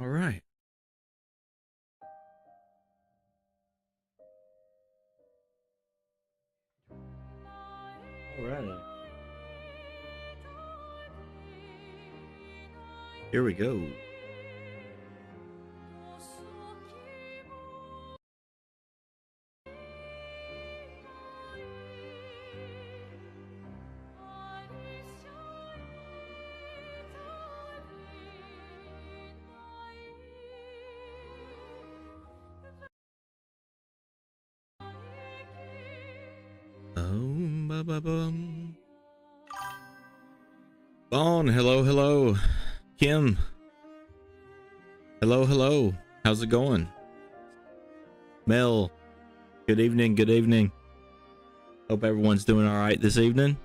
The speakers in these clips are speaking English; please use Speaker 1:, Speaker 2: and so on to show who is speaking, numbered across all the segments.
Speaker 1: All right. All right. Here we go. Ba-ba-bum. Bon, hello, hello. Kim, hello, hello. How's it going? Mel, good evening, good evening. Hope everyone's doing all right this evening.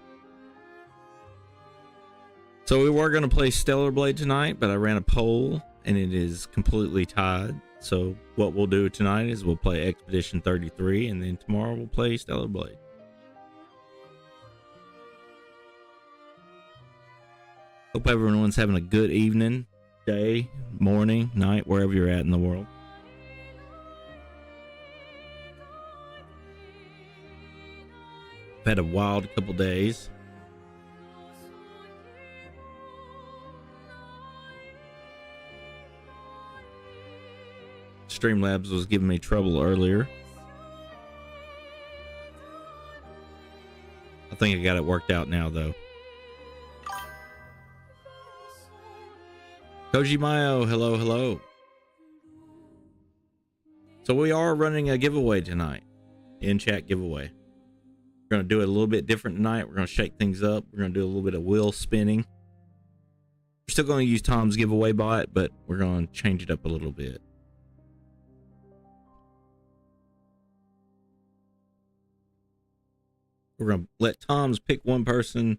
Speaker 1: So we were going to play Stellar Blade tonight, but I ran a poll and it is completely tied. So what we'll do tonight is we'll play Expedition 33 and then tomorrow we'll play Stellar Blade. Hope everyone's having a good evening, day, morning, night, wherever you're at in the world. I've had a wild couple days. Streamlabs was giving me trouble earlier. I think I got it worked out now, though. Koji Mayo, hello, hello. So we are running a giveaway tonight. In-chat giveaway. We're going to do it a little bit different tonight. We're going to shake things up. We're going to do a little bit of wheel spinning. We're still going to use Tom's giveaway bot, but we're going to change it up a little bit. We're going to let Tom's pick one person.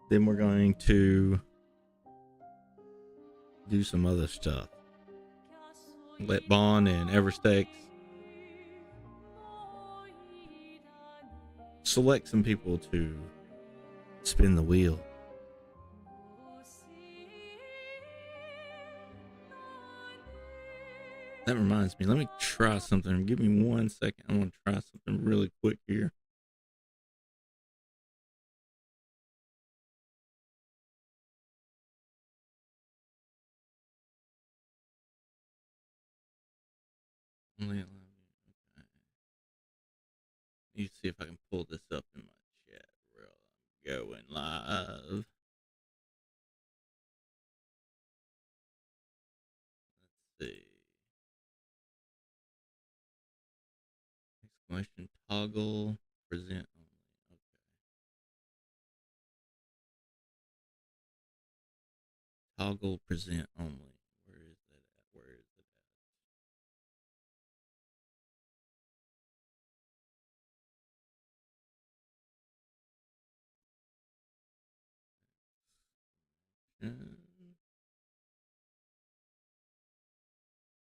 Speaker 1: Then we're going to do some other stuff. Let Bond and Everstex select some people to spin the wheel. That reminds me, let me try something. Give me 1 second. I want to try something really quick here. Okay. You see if I can pull this up in my chat. I'm going live. Let's see. Exclamation toggle present only. Okay. Toggle present only. Where is that at? Where is it at?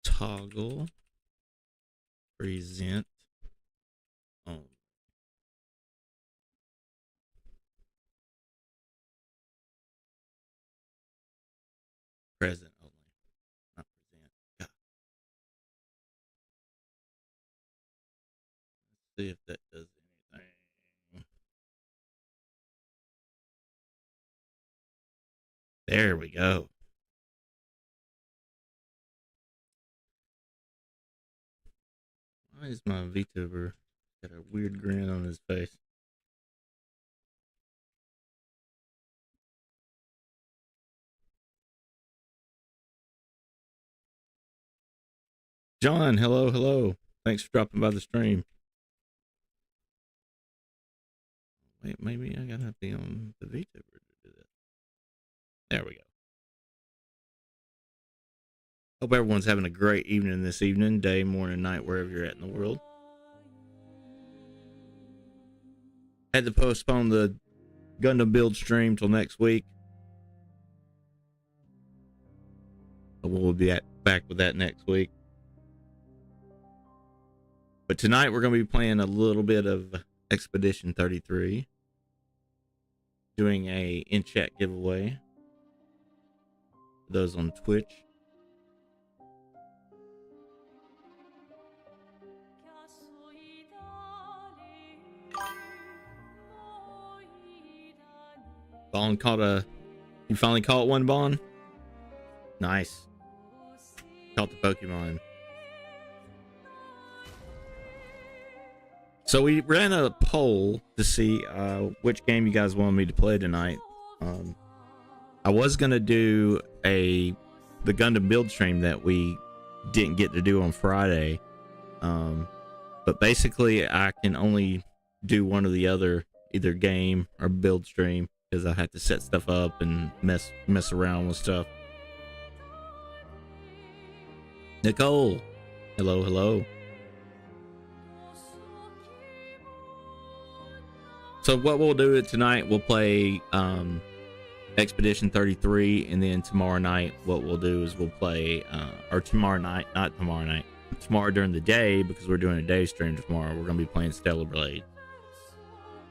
Speaker 1: Toggle present only. Present only, not present. God. Let's see if that does anything. There we go. Why is my VTuber got a weird grin on his face? John, hello, hello. Thanks for dropping by the stream. Wait, maybe I gotta be on the VTuber to do that. There we go. Hope everyone's having a great evening this evening, day, morning, night, wherever you're at in the world. Had to postpone the Gundam build stream till next week. We'll be back with that next week. But tonight we're going to be playing a little bit of Expedition 33. Doing a in-chat giveaway. those on Twitch. Bond caught you finally caught one, Bond? Nice. Caught the Pokemon. So we ran a poll to see which game you guys wanted me to play tonight. I was gonna do the Gundam build stream that we didn't get to do on Friday, but basically I can only do one or the other, either game or build stream, because I have to set stuff up and mess around with stuff. Nicole, hello. So what we'll do tonight, we'll play Expedition 33, and then tomorrow night what we'll do is we'll play or tomorrow night, not tomorrow night, tomorrow during the day, because we're doing a day stream tomorrow, we're going to be playing Stellar Blade.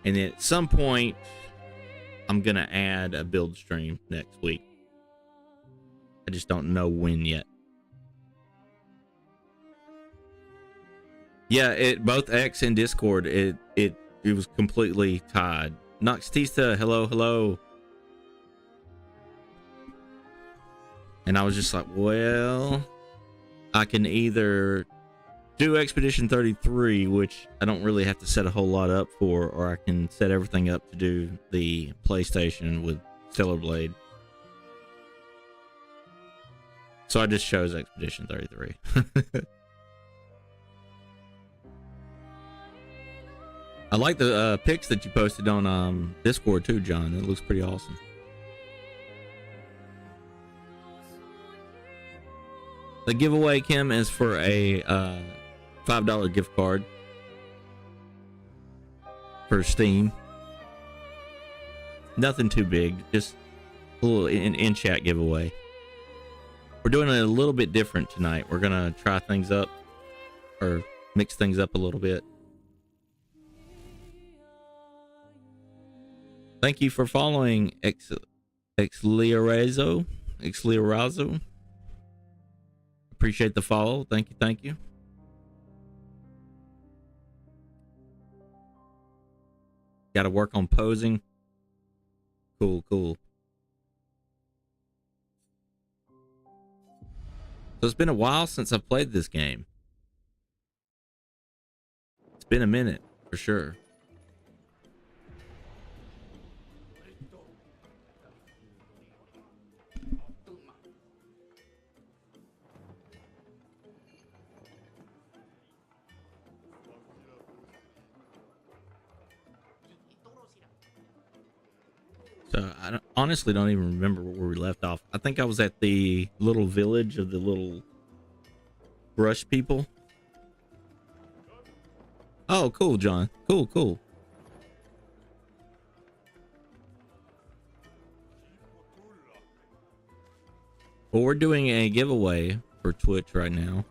Speaker 1: And then at some point I'm going to add a build stream next week. I just don't know when yet. Yeah, both X and Discord, it was completely tied. Noxtista, hello. And I was just like, well, I can either do Expedition 33, which I don't really have to set a whole lot up for, or I can set everything up to do the PlayStation with Stellar Blade. So I just chose Expedition 33. I like the pics that you posted on Discord too, John. It looks pretty awesome. The giveaway, Kim, is for a $5 gift card for Steam. Nothing too big, just a little in-chat giveaway. We're doing it a little bit different tonight. We're gonna try things up, or mix things up a little bit. Thank you for following Xliorazo. Appreciate the follow. Thank you. Got to work on posing. Cool. So it's been a while since I've played this game. It's been a minute, for sure. So I honestly don't even remember where we left off. I think I was at the little village of the little brush people. Oh, cool, John. Cool. Well, we're doing a giveaway for Twitch right now.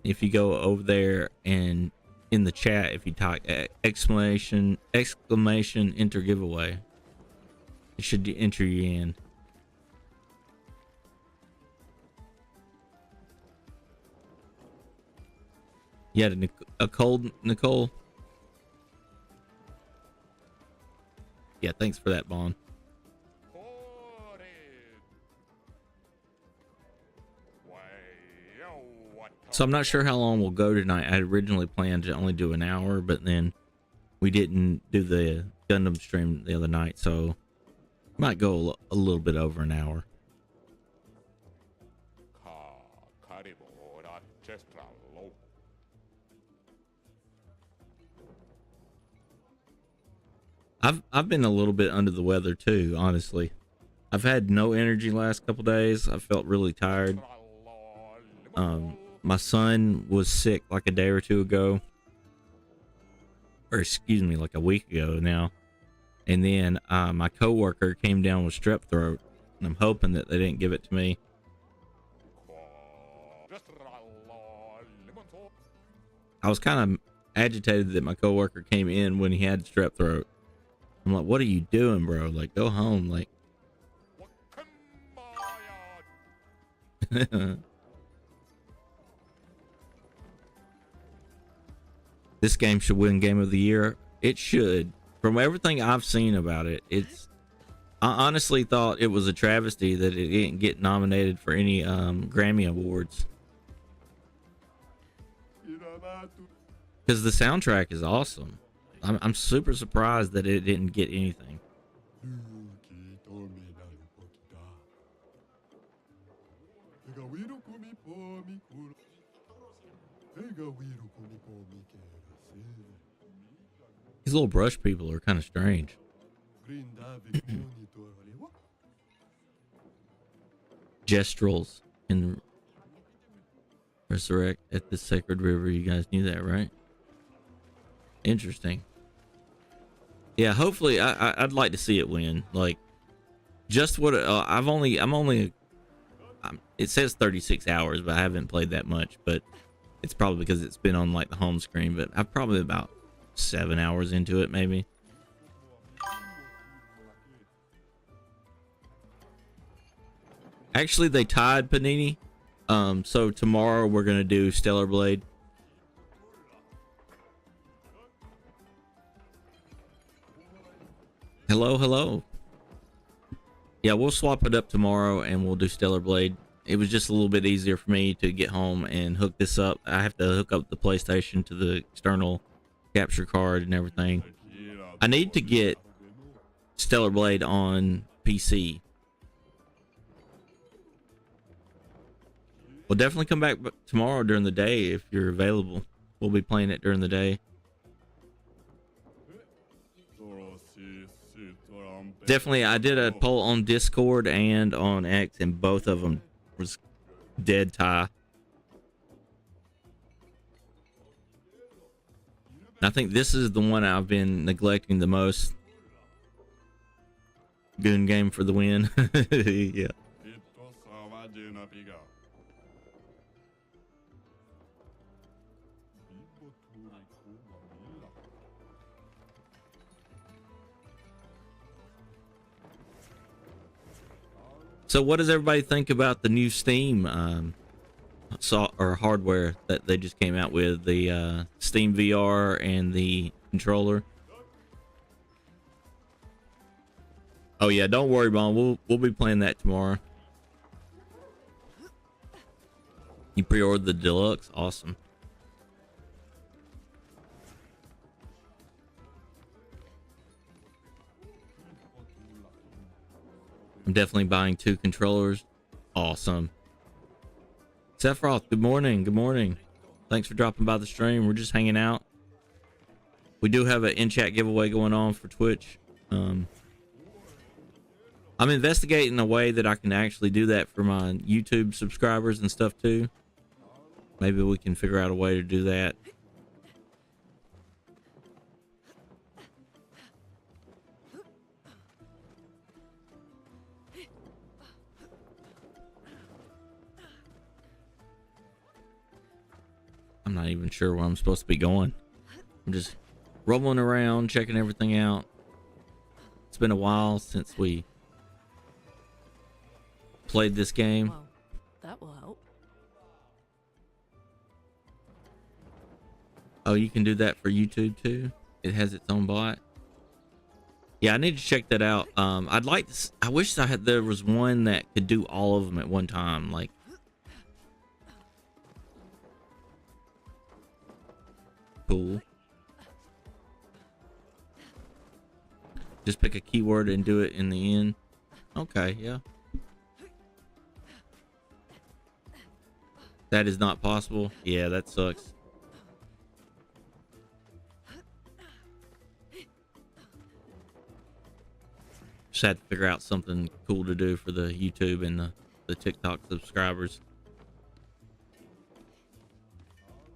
Speaker 1: If you go over there and in the chat, if you type exclamation enter giveaway, it should enter you in. Yeah, a cold Nicole. Yeah, thanks for that, Bond. So I'm not sure how long we'll go tonight. I originally planned to only do an hour, but then we didn't do the Gundam stream the other night, so might go a little bit over an hour. I've been a little bit under the weather too, honestly. I've had no energy last couple days. I felt really tired. My son was sick like a day or two ago, or excuse me, like a week ago now. And then my coworker came down with strep throat, and I'm hoping that they didn't give it to me. I was kind of agitated that my coworker came in when he had strep throat. I'm like, what are you doing, bro? Like, go home. Like, This game should win Game of the Year. It should. From everything I've seen about it, I honestly thought it was a travesty that it didn't get nominated for any Grammy Awards. Because the soundtrack is awesome. I'm super surprised that it didn't get anything. These little brush people are kind of strange. Gestrels in Resurrect at the Sacred River. You guys knew that, right? Interesting. Yeah, hopefully I'd like to see it win. Like, just what it says 36 hours, but I haven't played that much. But it's probably because it's been on like the home screen. But I'm probably about 7 hours into it, maybe. Actually, they tied Panini. So tomorrow we're gonna do Stellar Blade. Hello, hello. Yeah, we'll swap it up tomorrow and we'll do Stellar Blade. It was just a little bit easier for me to get home and hook this up. I have to hook up the PlayStation to the external capture card and everything. I need to get Stellar Blade on PC. We'll definitely come back tomorrow during the day if you're available. We'll be playing it during the day. Definitely, I did a poll on Discord and on X, and both of them was dead tie. I think this is the one I've been neglecting the most. Goon game for the win. Yeah. So what does everybody think about the new Steam hardware that they just came out with, the Steam VR and the controller? Oh yeah, don't worry, Mom. We'll be playing that tomorrow. You pre-ordered the deluxe? Awesome. I'm definitely buying 2 controllers. Awesome. Sephiroth, good morning. Good morning. Thanks for dropping by the stream. We're just hanging out. We do have an in-chat giveaway going on for Twitch. I'm investigating a way that I can actually do that for my YouTube subscribers and stuff too. Maybe we can figure out a way to do that. I'm not even sure where I'm supposed to be going. I'm just rolling around, checking everything out. It's been a while since we played this game.
Speaker 2: Well, that will help.
Speaker 1: Oh, you can do that for YouTube too? It has its own bot? Yeah, I need to check that out. I'd like to, I wish there was one that could do all of them at one time. Like, cool. Just pick a keyword and do it in the end. Okay, yeah. That is not possible. Yeah, that sucks. Just had to figure out something cool to do for the YouTube and the TikTok subscribers.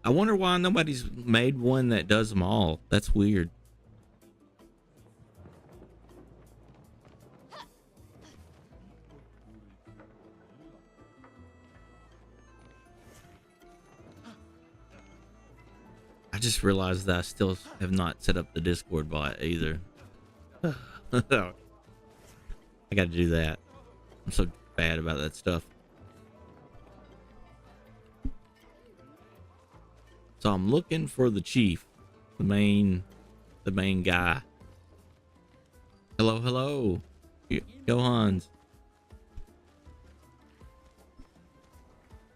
Speaker 1: I wonder why nobody's made one that does them all. That's weird. I just realized that I still have not set up the Discord bot either. I gotta do that. I'm so bad about that stuff. So I'm looking for the chief, the main guy. Hello, hello. Go Hans.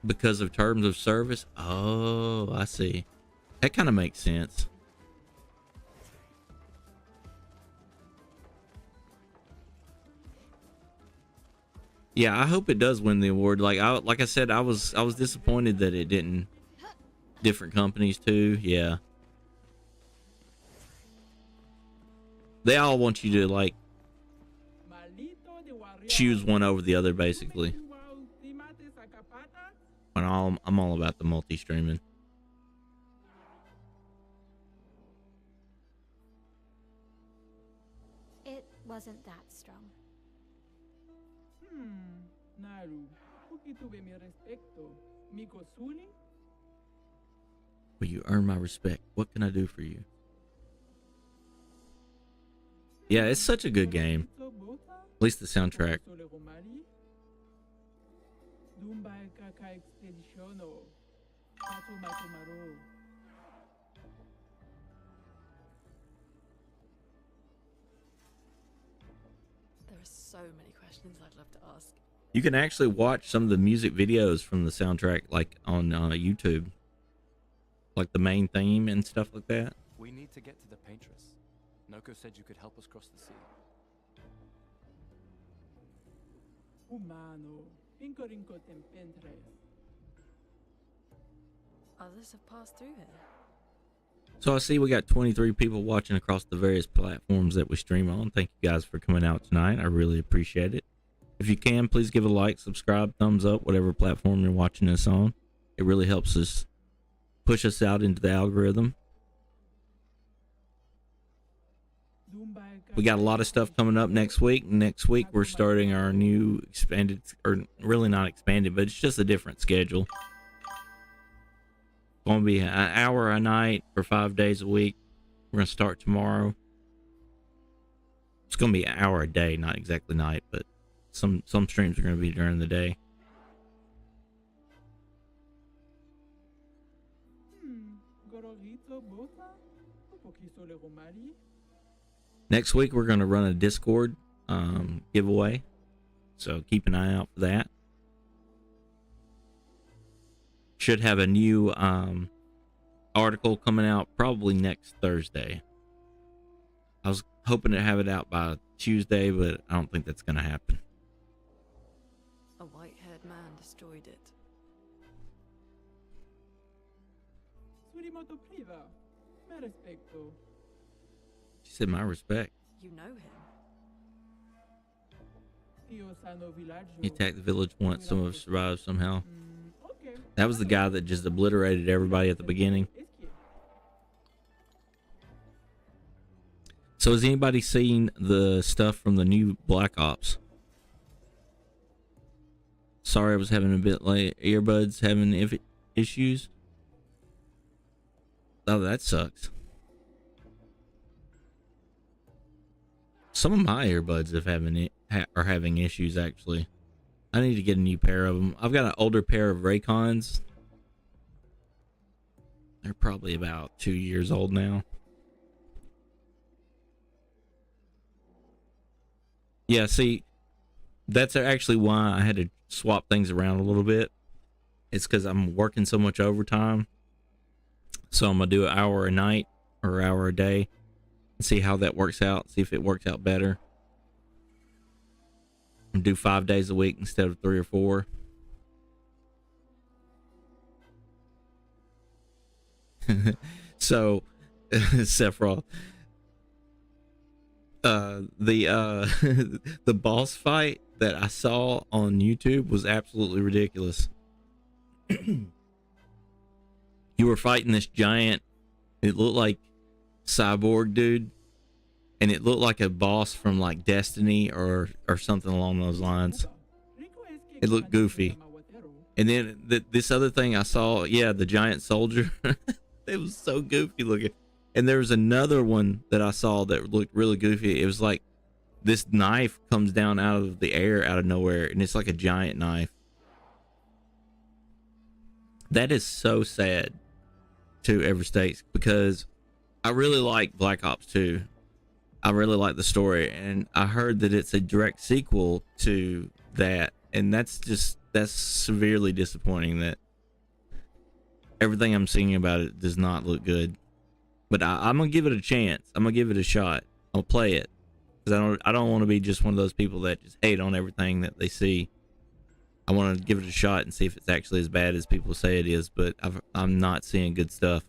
Speaker 1: Because of terms of service? Oh, I see. That kind of makes sense. Yeah, I hope it does win the award. Like I said, I was disappointed that it didn't. Different companies too, yeah. They all want you to like choose one over the other, basically. And I'm all about the multi-streaming.
Speaker 2: It wasn't that strong.
Speaker 3: Naru, poquito de mi respecto. Mi cosuli?
Speaker 1: Will you earn my respect? What can I do for you? Yeah, it's such a good game. At least the soundtrack.
Speaker 4: There are so many questions I'd love to ask.
Speaker 1: You can actually watch some of the music videos from the soundtrack, like on YouTube, like the main theme and stuff like that.
Speaker 5: We need to get to the paintress. Noko said you could help us cross the sea.
Speaker 3: Humano, incorinco tempentre.
Speaker 4: Others have passed through here.
Speaker 1: So I see we got 23 people watching across the various platforms that we stream on. Thank you guys for coming out tonight. I really appreciate it. If you can, please give a like, subscribe, thumbs up, whatever platform you're watching this on. It really helps us push us out into the algorithm. We got a lot of stuff coming up next week. Next week, we're starting our new expanded, or really not expanded, but it's just a different schedule. Going to be an hour a night for 5 days a week. We're going to start tomorrow. It's going to be an hour a day, not exactly night, but some streams are going to be during the day. Next week, we're going to run a Discord giveaway, so keep an eye out for that. Should have a new article coming out probably next Thursday. I was hoping to have it out by Tuesday, but I don't think that's going to happen.
Speaker 4: A white-haired man destroyed it.
Speaker 1: She said, my respect.
Speaker 4: You know him.
Speaker 1: He attacked the village once. Some of us survived somehow. That was the guy that just obliterated everybody at the beginning. So has anybody seen the stuff from the new Black Ops? Sorry, I was having a bit late. Earbuds having issues. Oh, that sucks. Some of my earbuds are having issues, actually. I need to get a new pair of them. I've got an older pair of Raycons. They're probably about 2 years old now. Yeah, see, that's actually why I had to swap things around a little bit. It's because I'm working so much overtime. So I'm going to do an hour a night or an hour a day and see how that works out. See if it works out better. And do 5 days a week instead of 3 or 4. So, Sephiroth, the boss fight that I saw on YouTube was absolutely ridiculous. You were fighting this giant, it looked like cyborg dude, and it looked like a boss from like Destiny or something along those lines. It looked goofy. And then this other thing I saw, yeah, the giant soldier. It was so goofy looking. And there was another one that I saw that looked really goofy. It was like this knife comes down out of the air out of nowhere, and it's like a giant knife. That is so sad. to Everstakes because I really like Black Ops 2. I really like the story, and I heard that it's a direct sequel to that, and that's severely disappointing that everything I'm seeing about it does not look good. But I'm gonna give it a chance. I'm gonna give it a shot. I'll play it because I don't want to be just one of those people that just hate on everything that they see. I want to give it a shot and see if it's actually as bad as people say it is, but I'm not seeing good stuff.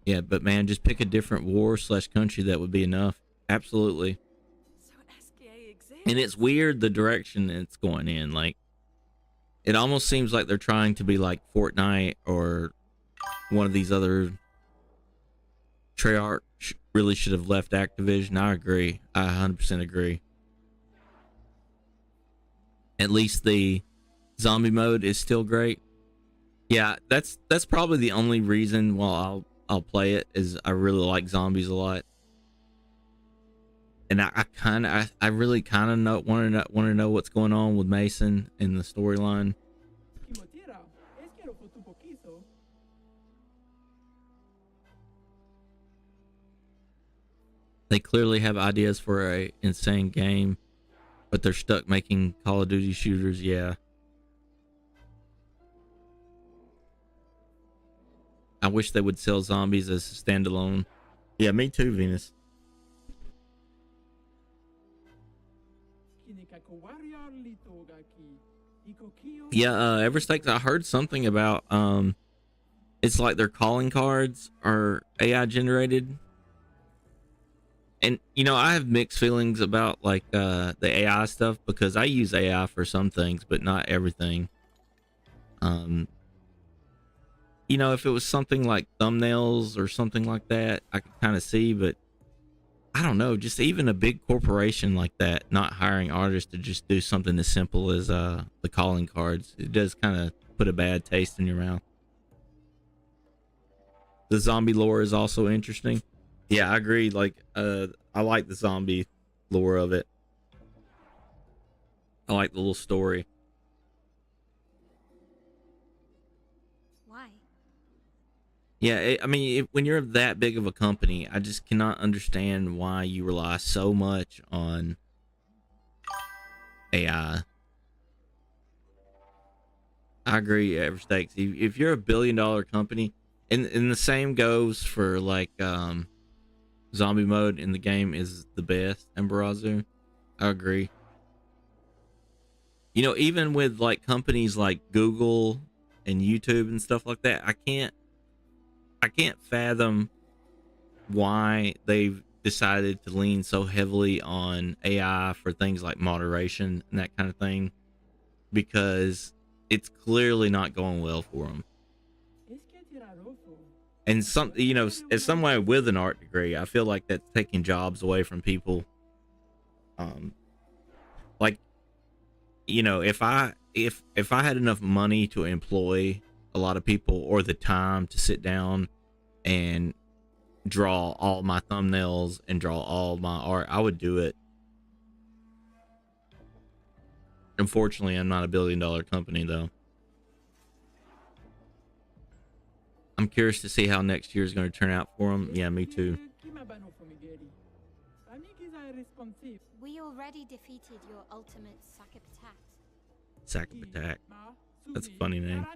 Speaker 1: Yeah, but man, just pick a different war/country. That would be enough. Absolutely.
Speaker 4: So SKA exists.
Speaker 1: And it's weird the direction it's going in. Like, it almost seems like they're trying to be like Fortnite or one of these other. Treyarch really should have left Activision. I agree. I 100% agree. At least the zombie mode is still great. Yeah, that's probably the only reason why I'll play it is I really like zombies a lot. And I really kind of want to know what's going on with Mason in the storyline. They clearly have ideas for a insane game, but they're stuck making Call of Duty shooters. Yeah. I wish they would sell zombies as a standalone. Yeah, me too, Venus. Yeah, Everstakes, I heard something about it's like their calling cards are AI generated. And you know, I have mixed feelings about like the AI stuff because I use AI for some things, but not everything. You know, if it was something like thumbnails or something like that, I could kind of see, but I don't know, just even a big corporation like that not hiring artists to just do something as simple as the calling cards, it does kind of put a bad taste in your mouth. The zombie lore is also interesting. Yeah, I agree. Like, I like the zombie lore of it. I like the little story.
Speaker 2: Why?
Speaker 1: Yeah, I mean, when you're that big of a company, I just cannot understand why you rely so much on AI. I agree, Everstakes. If you're a billion-dollar company, and the same goes for like zombie mode in the game is the best, and Barazu. I agree. You know, even with like companies like Google and YouTube and stuff like that, I can't fathom why they've decided to lean so heavily on AI for things like moderation and that kind of thing, because it's clearly not going well for them. And some, you know, as someone with an art degree, I feel like that's taking jobs away from people. Like, you know, if I had enough money to employ a lot of people or the time to sit down and draw all my thumbnails and draw all my art, I would do it. Unfortunately, I'm not a billion-dollar company though. I'm curious to see how next year is going to turn out for them. Yeah, me too.
Speaker 2: We already defeated your ultimate Sakip attack.
Speaker 1: Sakip attack. That's a funny name.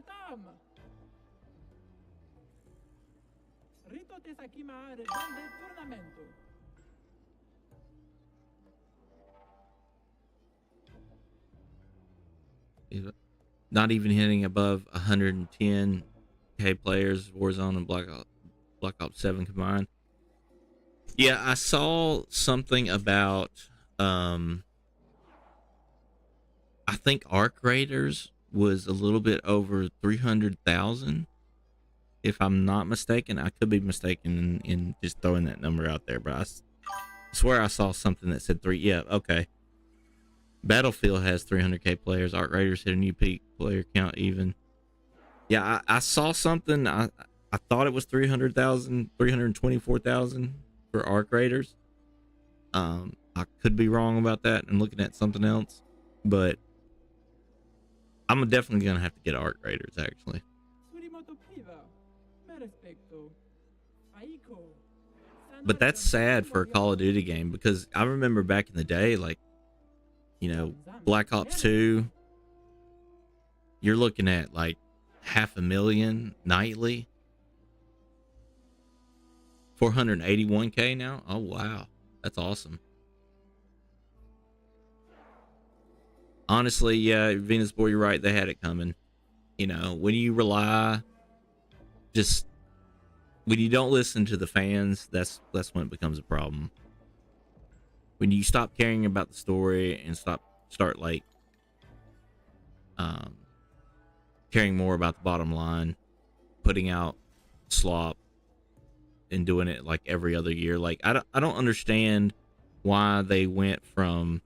Speaker 1: Not even hitting above 110k players, Warzone and Black Ops 7 combined. Yeah, I saw something about I think Arc Raiders was a little bit over 300,000, if I'm not mistaken. I could be mistaken in just throwing that number out there, but I swear I saw something that said 3. Yeah, okay. Battlefield has 300k players. Arc Raiders hit a new peak player count even. Yeah, I saw something. I thought it was 300,000, 324,000 for Arc Raiders. I could be wrong about that and looking at something else, but I'm definitely gonna have to get Arc Raiders actually.
Speaker 3: Surimoto priva. Me respecto. Aiko.
Speaker 1: But that's sad for a Call of Duty game because I remember back in the day, like, you know, Black Ops 2, you're looking at like 500,000 nightly. 481K now. Oh wow, that's awesome. Honestly, yeah, Venus Boy, you're right. They had it coming. You know, when you rely, just when you don't listen to the fans, that's when it becomes a problem. When you stop caring about the story and start like um caring more about the bottom line, putting out slop and doing it like every other year. Like I don't understand why they went from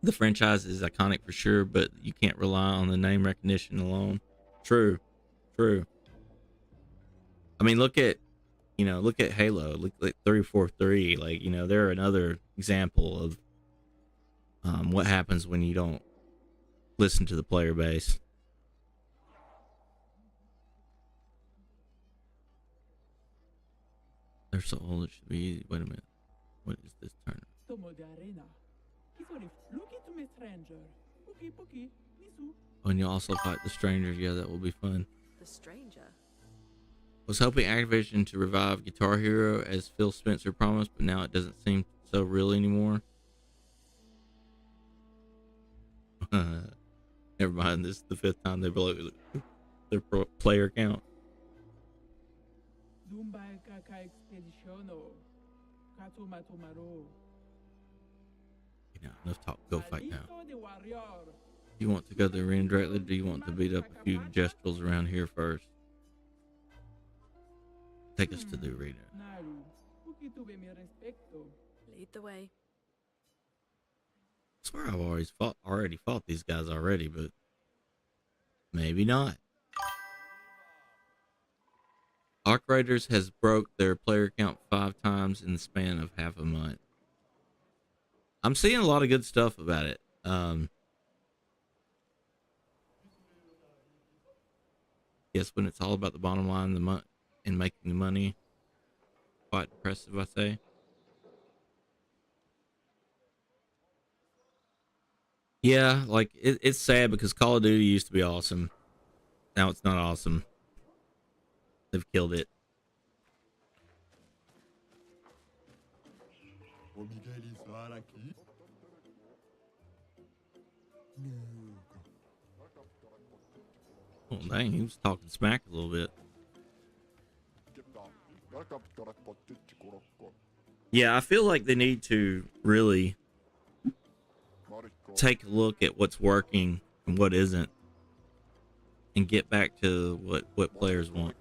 Speaker 1: the franchise is iconic for sure, but you can't rely on the name recognition alone. True. I mean, look at Halo. Look at 343. Like, you know, they're another example of what happens when you don't listen to the player base. They're so old it should be easy. Wait a minute. What is this turn? Oh, and you also fight the strangers. Yeah, that will be fun.
Speaker 4: The stranger?
Speaker 1: Was hoping Activision to revive Guitar Hero as Phil Spencer promised, but now it doesn't seem so real anymore. Never mind, this is the 5th time they blew their player count. You know, enough talk, go fight now. Do you want to go to the arena directly, or do you want to beat up a few gestrels around here first? Take us to the arena.
Speaker 4: Lead the way.
Speaker 1: I swear I've already fought these guys already, but maybe not. Arc Raiders has broke their player count 5 times in the span of half a month. I'm seeing a lot of good stuff about it. Yes, when it's all about the bottom line, and making the money, quite impressive, I say. Yeah, like it's sad because Call of Duty used to be awesome. Now it's not awesome. They've killed it. Oh dang, he was talking smack a little bit. Yeah, I feel like they need to really take a look at what's working and what isn't, and get back to what players want.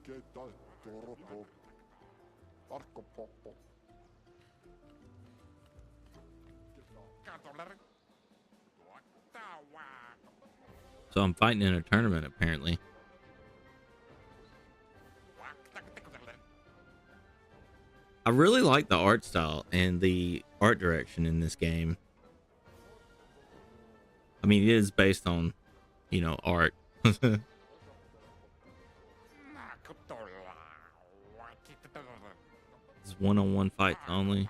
Speaker 1: So I'm fighting in a tournament apparently. I really like the art style and the art direction in this game. I mean, it is based on, you know, art. It's one-on-one fights only.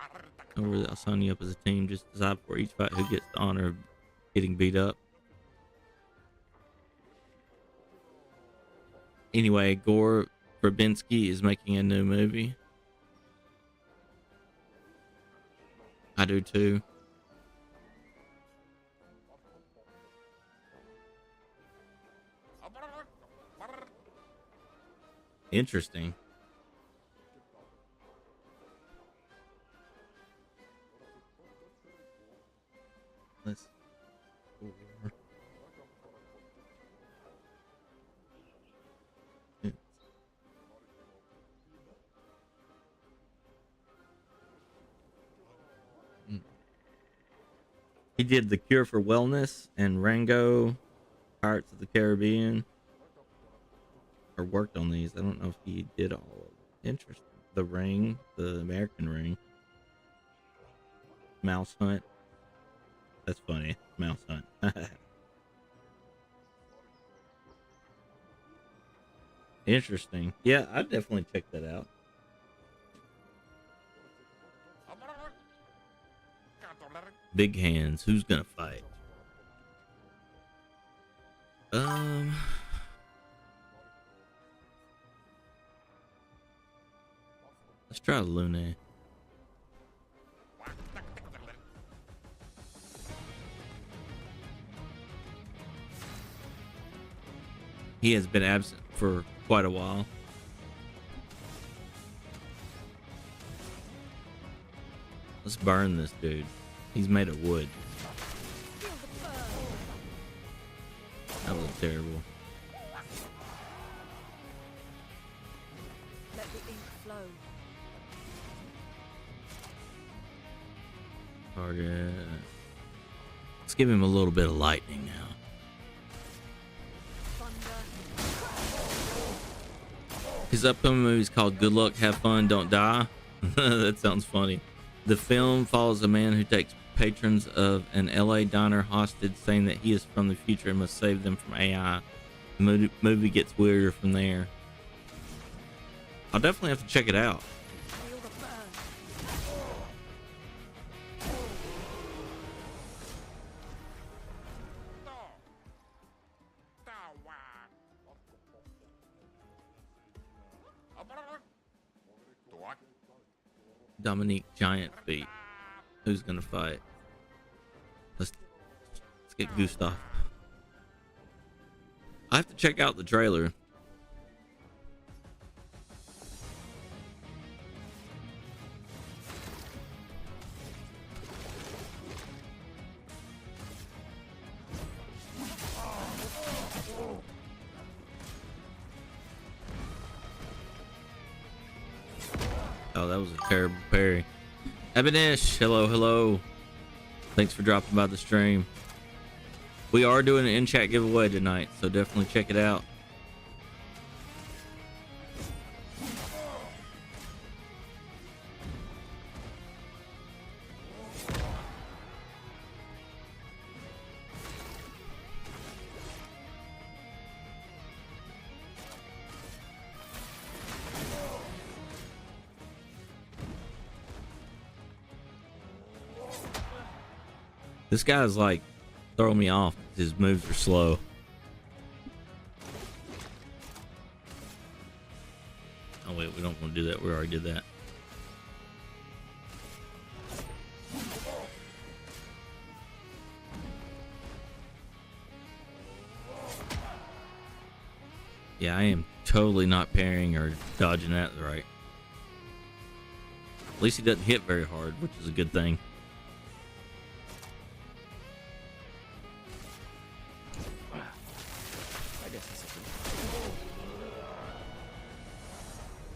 Speaker 1: I'll sign you up as a team. Just decide for each fight who gets the honor of getting beat up. Anyway, Gore Verbinski is making a new movie. I do too. Interesting. Let's. He did The Cure for Wellness and Rango, Pirates of the Caribbean. Or worked on these. I don't know if he did all of them. Interesting. The Ring, the American Ring. Mouse Hunt. That's funny. Mouse Hunt. Interesting. Yeah, I'd definitely check that out. Big hands. Who's gonna fight? Let's try Lune. He has been absent for quite a while. Let's burn this dude. He's made of wood. That was terrible.
Speaker 4: Let the ink flow.
Speaker 1: Target. Let's give him a little bit of lightning now. His upcoming movie is called Good Luck, Have Fun, Don't Die. That sounds funny. The film follows a man who takes patrons of an LA diner hostage, saying that he is from the future and must save them from AI. The movie gets weirder from there. I'll definitely have to check it out.
Speaker 4: Feel the burn.
Speaker 1: Dominique Giant Feet. Who's gonna fight? Let's get Gustav. I have to check out the trailer. Oh, that was a terrible parry. Ebonish, hello. Thanks for dropping by the stream. We are doing an in-chat giveaway tonight, so definitely check it out. This guy's like throwing me off. His moves are slow. Oh wait, we don't want to do that. We already did that. Yeah, I am totally not parrying or dodging that right. At least he doesn't hit very hard, which is a good thing.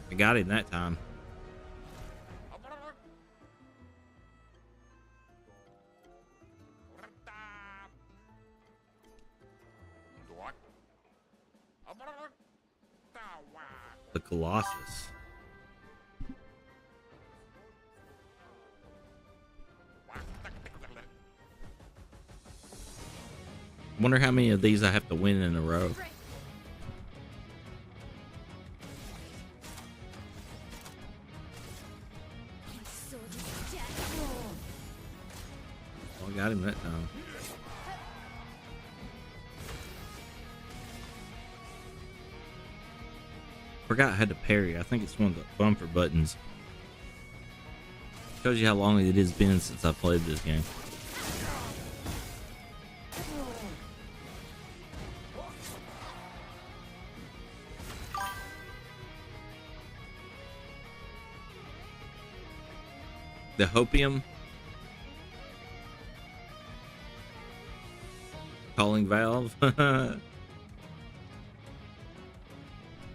Speaker 1: I got him that time. The Colossus. Wonder how many of these I have to win in a row. Oh, I got him that time. Forgot I had to parry. I think it's one of the bumper buttons. Shows you how long it has been since I played this game. The Hopium. Calling valve.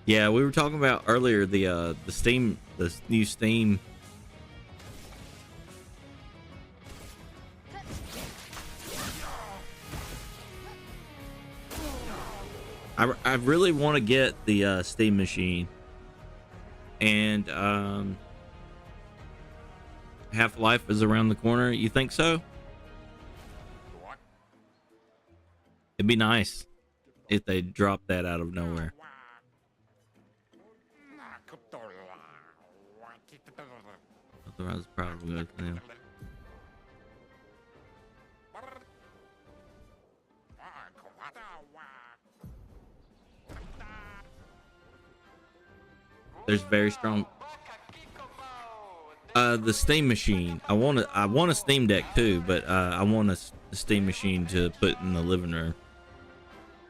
Speaker 1: Yeah, we were talking about earlier the Steam, the new Steam. I really want to get the Steam machine, and Half-Life is around the corner. You think so? It'd be nice if they dropped that out of nowhere. So I was proud of them. There's very strong. The Steam machine. I want a Steam Deck too, but I want a Steam machine to put in the living room.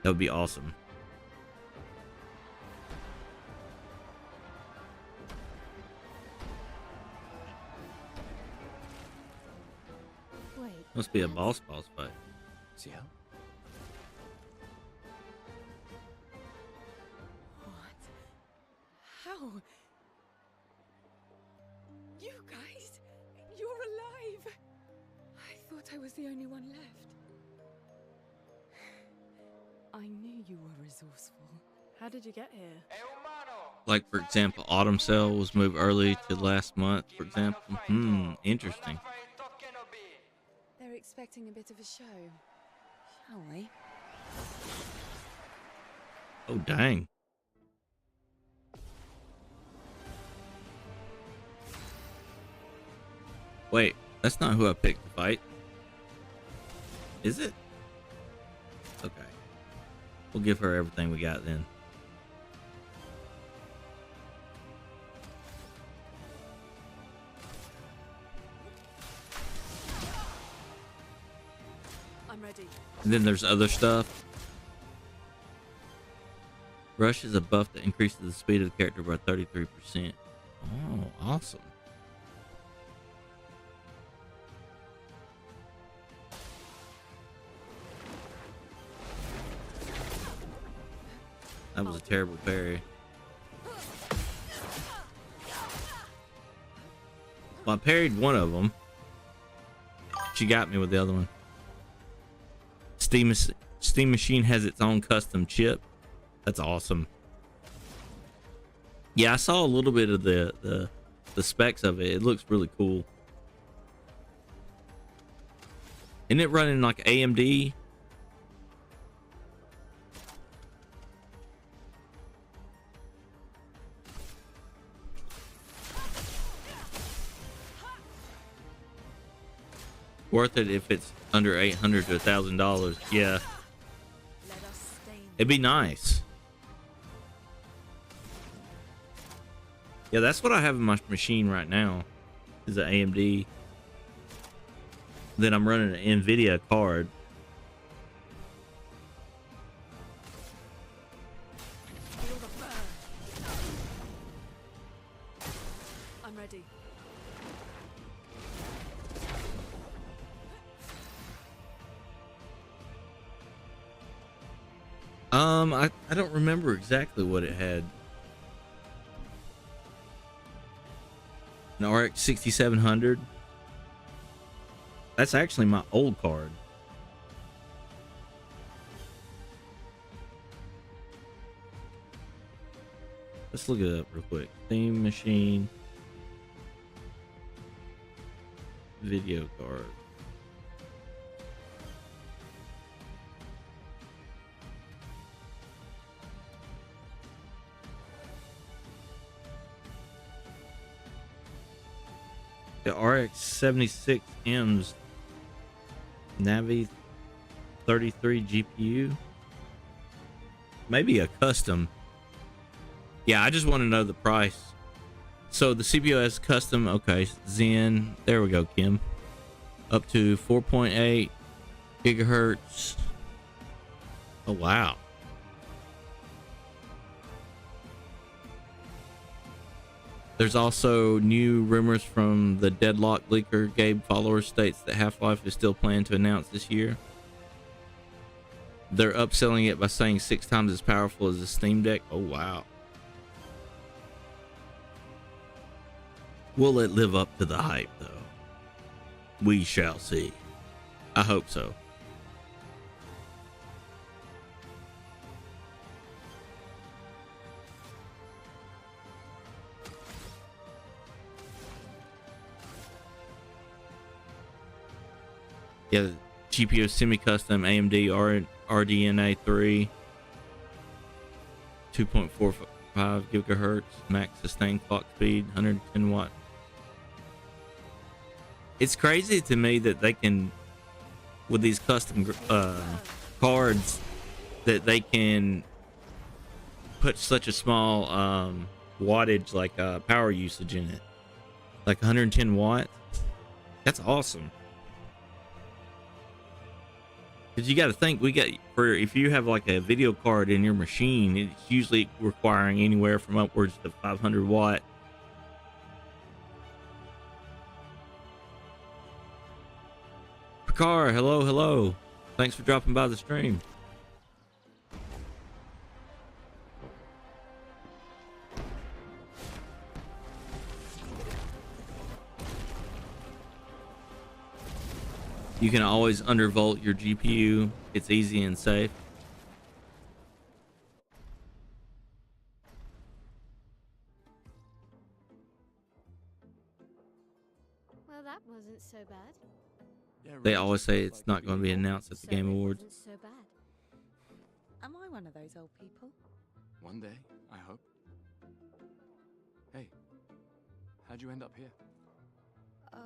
Speaker 1: That would be awesome.
Speaker 2: Wait.
Speaker 1: Must be a boss fight.
Speaker 5: See how?
Speaker 4: What? How? You guys? You're alive! I thought I was the only one left. I knew you were resourceful. How did you get here?
Speaker 1: Like, for example, Autumn Sale was moved early to last month, for example. Interesting.
Speaker 4: They're expecting a bit of a show. Shall we?
Speaker 1: Oh, dang. Wait, that's not who I picked to fight. Is it? Okay. We'll give her everything we got then.
Speaker 4: I'm ready.
Speaker 1: And then there's other stuff. Rush is a buff that increases the speed of the character by 33%. Oh, awesome. That was a terrible parry. Well, I parried one of them. She got me with the other one. Steam Machine has its own custom chip. That's awesome. Yeah, I saw a little bit of the specs of it. It looks really cool. Isn't it running like AMD? Worth it if it's under $800 to $1,000. Yeah, it'd be nice. Yeah, that's what I have in my machine right now. Is an AMD. Then I'm running an NVIDIA card.
Speaker 4: I'm ready.
Speaker 1: I don't remember exactly what it had. An RX 6700. That's actually my old card. Let's look it up real quick. Steam Machine video card. The RX 76M's Navi 33 GPU. Maybe a custom. Yeah, I just want to know the price. So the CPU has custom. Okay, Zen. There we go, Kim. Up to 4.8 gigahertz. Oh, wow. There's also new rumors from the Deadlock leaker. Gabe Follower states that Half-Life is still planned to announce this year. They're upselling it by saying 6 times as powerful as the Steam Deck. Oh, wow. Will it live up to the hype, though? We shall see. I hope so. Yeah, GPU semi-custom AMD RDNA 3, 2.45 gigahertz, max sustained clock speed, 110 watt It's crazy to me that they can, with these custom cards, that they can put such a small wattage, like power usage in it, like 110 watts. That's awesome. Because you got to think, if you have like a video card in your machine, it's usually requiring anywhere from upwards to 500 watt. Picard, hello. Thanks for dropping by the stream. You can always undervolt your GPU. It's easy and safe.
Speaker 2: Well, that wasn't so bad.
Speaker 5: Yeah,
Speaker 1: They
Speaker 5: Reg,
Speaker 1: always say it's
Speaker 5: like
Speaker 1: not going to be
Speaker 5: people.
Speaker 1: announced at the Game
Speaker 2: So it
Speaker 1: Awards.
Speaker 2: wasn't so bad.
Speaker 6: Am I one of those old people?
Speaker 5: One day, I hope. Hey, how'd you end up here?
Speaker 6: Oh,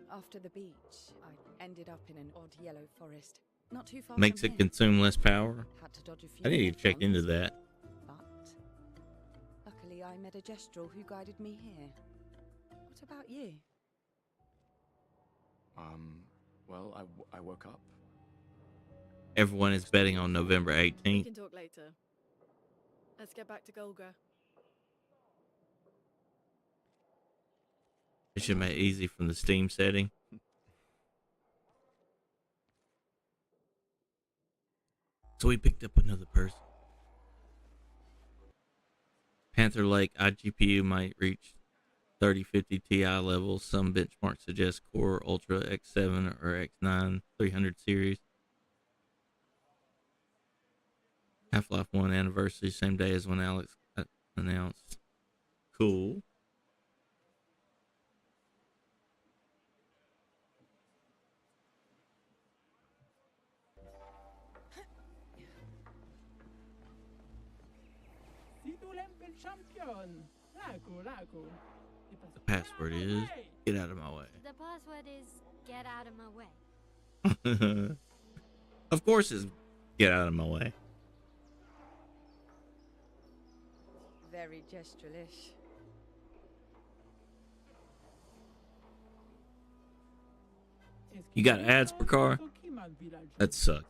Speaker 6: after the beach, I ended up in an odd yellow forest. Not too far
Speaker 1: Makes
Speaker 6: from
Speaker 1: it
Speaker 6: here.
Speaker 1: consume less power.
Speaker 6: Had to dodge a few
Speaker 1: I need to check
Speaker 6: headhunters,
Speaker 1: into that.
Speaker 6: But luckily I met a gestural who guided me here. What about you?
Speaker 5: Well, I woke up.
Speaker 1: Everyone is betting on November
Speaker 7: We
Speaker 1: 18th.
Speaker 7: can talk later. Let's get back to Golga.
Speaker 1: It should make it easy from the Steam setting. So we picked up another person. Panther Lake iGPU might reach 3050 Ti levels. Some benchmarks suggest Core Ultra X7 or X9 300 series. Half-Life 1 anniversary, same day as when Alex announced. Cool. The password is get out of my way.
Speaker 2: The password is get out of my way.
Speaker 1: Of course it's get out of my way.
Speaker 6: Very gestural-ish.
Speaker 1: You got ads per car? That sucks.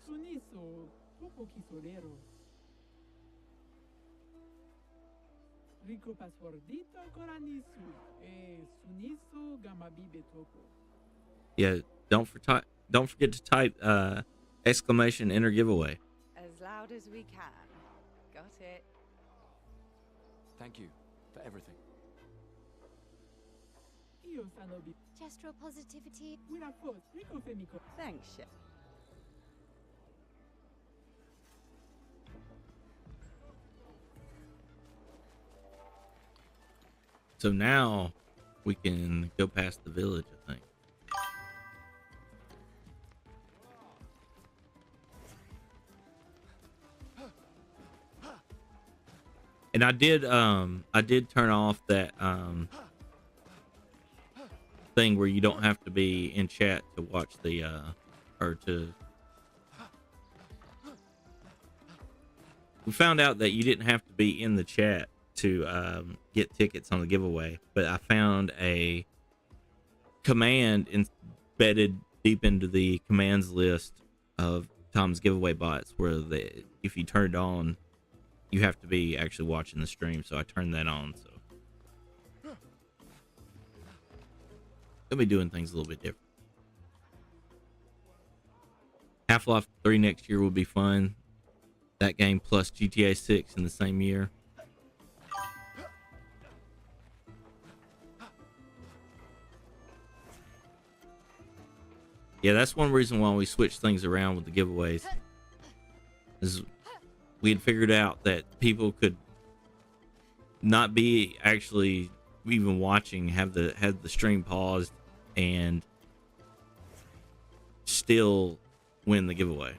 Speaker 1: Yeah, don't forget to type exclamation enter giveaway.
Speaker 6: As loud as we can. Got it.
Speaker 5: Thank you for everything.
Speaker 2: Gestural positivity.
Speaker 6: Thanks, Chef.
Speaker 1: So now we can go past the village, I think. And I did turn off that thing where you don't have to be in chat to watch the or to. We found out that you didn't have to be in the chat to get tickets on the giveaway, but I found a command embedded deep into the commands list of Tom's giveaway bots where if you turn it on, you have to be actually watching the stream. So I turned that on. So they'll be doing things a little bit different. Half-Life 3 next year will be fun. That game plus GTA 6 in the same year. Yeah, that's one reason why we switched things around with the giveaways. Is we had figured out that people could not be actually even watching, have the stream paused, and still win the giveaway.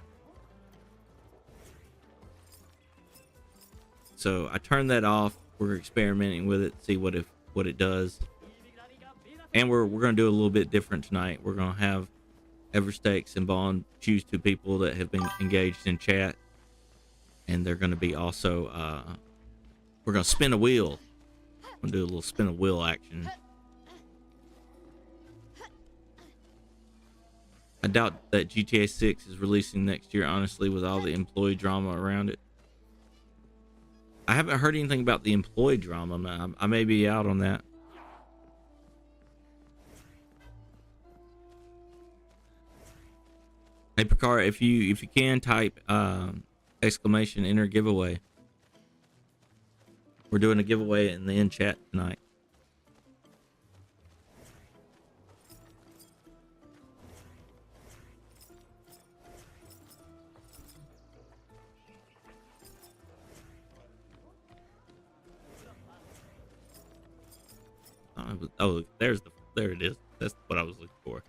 Speaker 1: So I turned that off. We're experimenting with it, see what it does. And we're gonna do a little bit different tonight. We're gonna have Everstakes and Bond choose two people that have been engaged in chat, and they're gonna be also we're gonna spin a wheel. I'm gonna do a little spin a wheel action. I doubt that GTA 6 is releasing next year, honestly, with all the employee drama around it. I haven't heard anything about the employee drama. I may be out on that. Hey Picard, if you can type exclamation enter giveaway. We're doing a giveaway in the in chat tonight. Oh, there it is. That's what I was looking for.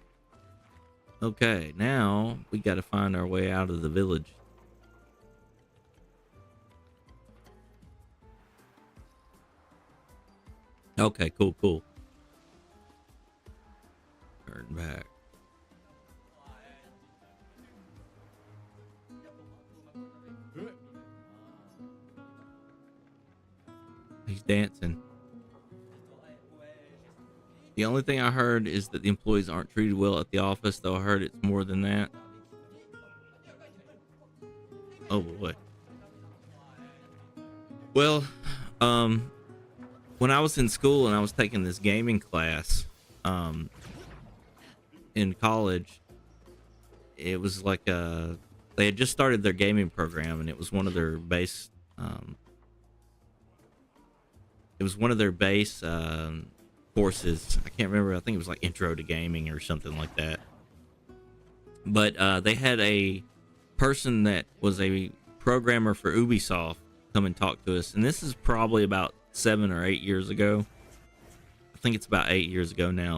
Speaker 1: Okay, now we got to find our way out of the village. Okay, cool. Turn back. He's dancing. The only thing I heard is that the employees aren't treated well at the office, though I heard it's more than that. Oh boy. Well, when I was in school and I was taking this gaming class, in college, it was like they had just started their gaming program, and it was one of their base, courses. I can't remember. I think it was like intro to gaming or something like that. But they had a person that was a programmer for Ubisoft come and talk to us, and this is probably about 7 or 8 years ago. I think it's about 8 years ago now.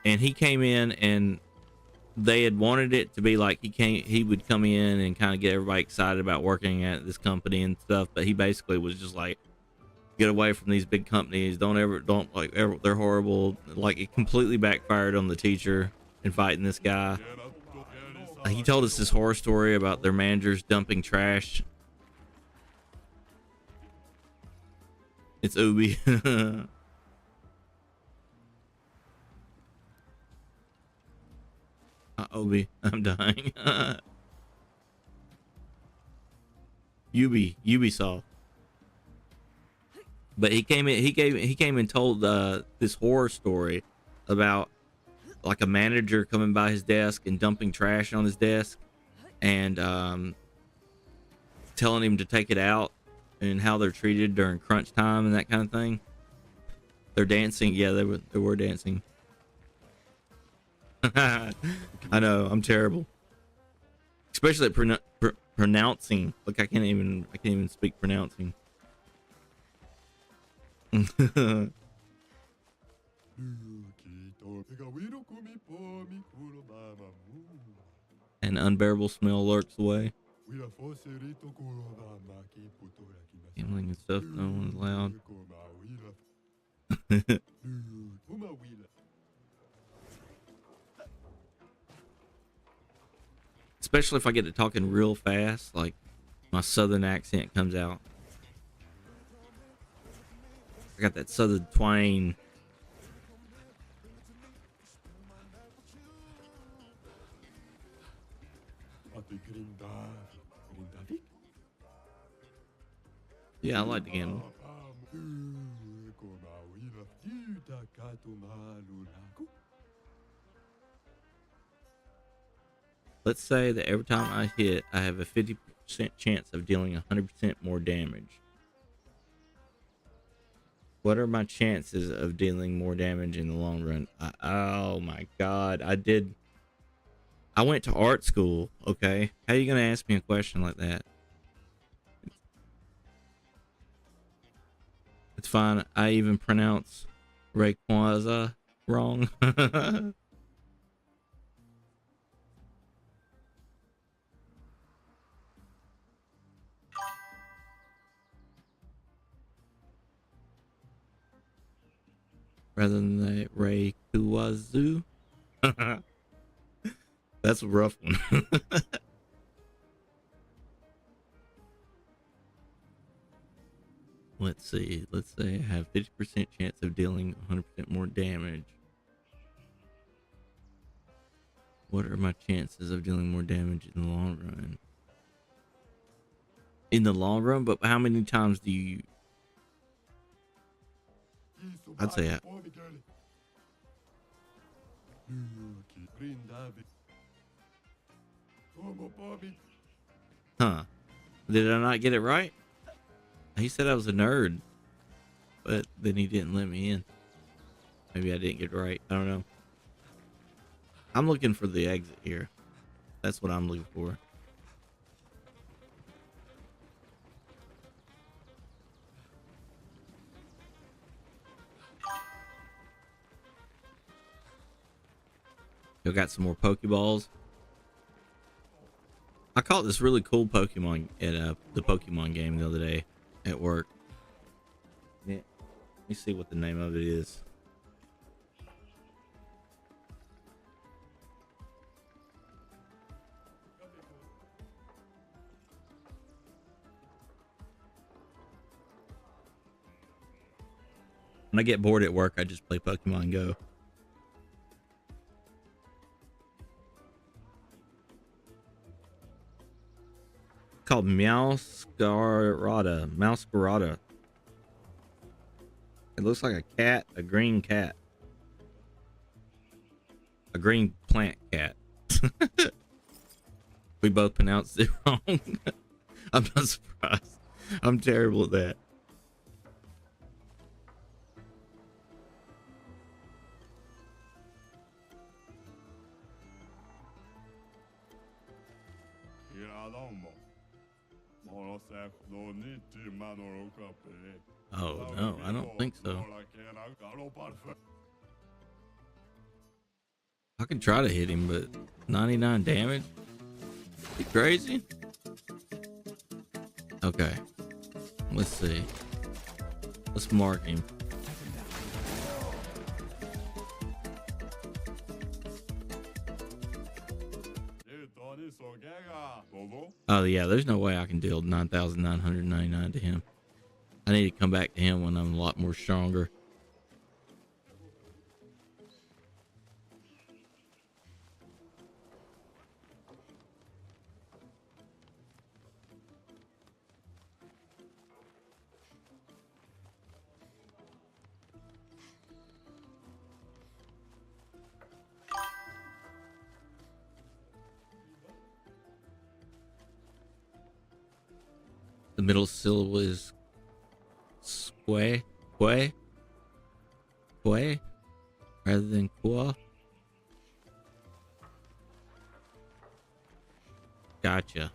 Speaker 1: And he came in, and they had wanted it to be like he would come in and kind of get everybody excited about working at this company and stuff, but he basically was just like, get away from these big companies. They're horrible. Like, it completely backfired on the teacher inviting this guy. He told us this horror story about their managers dumping trash. It's Ubi. Obi, I'm dying. Ubisoft. But he came and told this horror story about like a manager coming by his desk and dumping trash on his desk, and telling him to take it out, and how they're treated during crunch time and that kind of thing. They're dancing. Yeah, they were dancing. I know, I'm terrible, especially at pronouncing. Look, I can't even speak pronouncing. An unbearable smell lurks away. Gambling and stuff, no one's loud. Especially if I get to talking real fast, like my southern accent comes out. I got that southern twang. Yeah, I like the game. Let's say that every time I hit, I have a 50% chance of dealing 100% more damage. What are my chances of dealing more damage in the long run? Oh my God. I went to art school. Okay. How are you going to ask me a question like that? It's fine. I even pronounce Rayquaza wrong. rather than the Ray Kuwazu. That's a rough one. Let's see. Let's say I have 50% chance of dealing 100% more damage. What are my chances of dealing more damage in the long run? In the long run, but how many times do you... I'd say huh. Did I not get it right? He said I was a nerd, but then he didn't let me in. Maybe I didn't get it right. I don't know. I'm looking for the exit here. That's what I'm looking for. Still got some more Pokeballs. I caught this really cool Pokemon at the Pokemon game the other day at work. Yeah. Let me see what the name of it is. When I get bored at work, I just play Pokemon Go. Called Meowscarada. Meowscarada. It looks like a cat, a green cat. A green plant cat. We both pronounced it wrong. I'm not surprised. I'm terrible at that. Oh no, I don't think so. I can try to hit him, but 99 damage? You crazy? Okay. Let's see. Let's mark him. Oh yeah, there's no way I can deal 9,999 to him. I need to come back to him when I'm a lot more stronger. The middle syllable is squay, quay, rather than qua. Gotcha.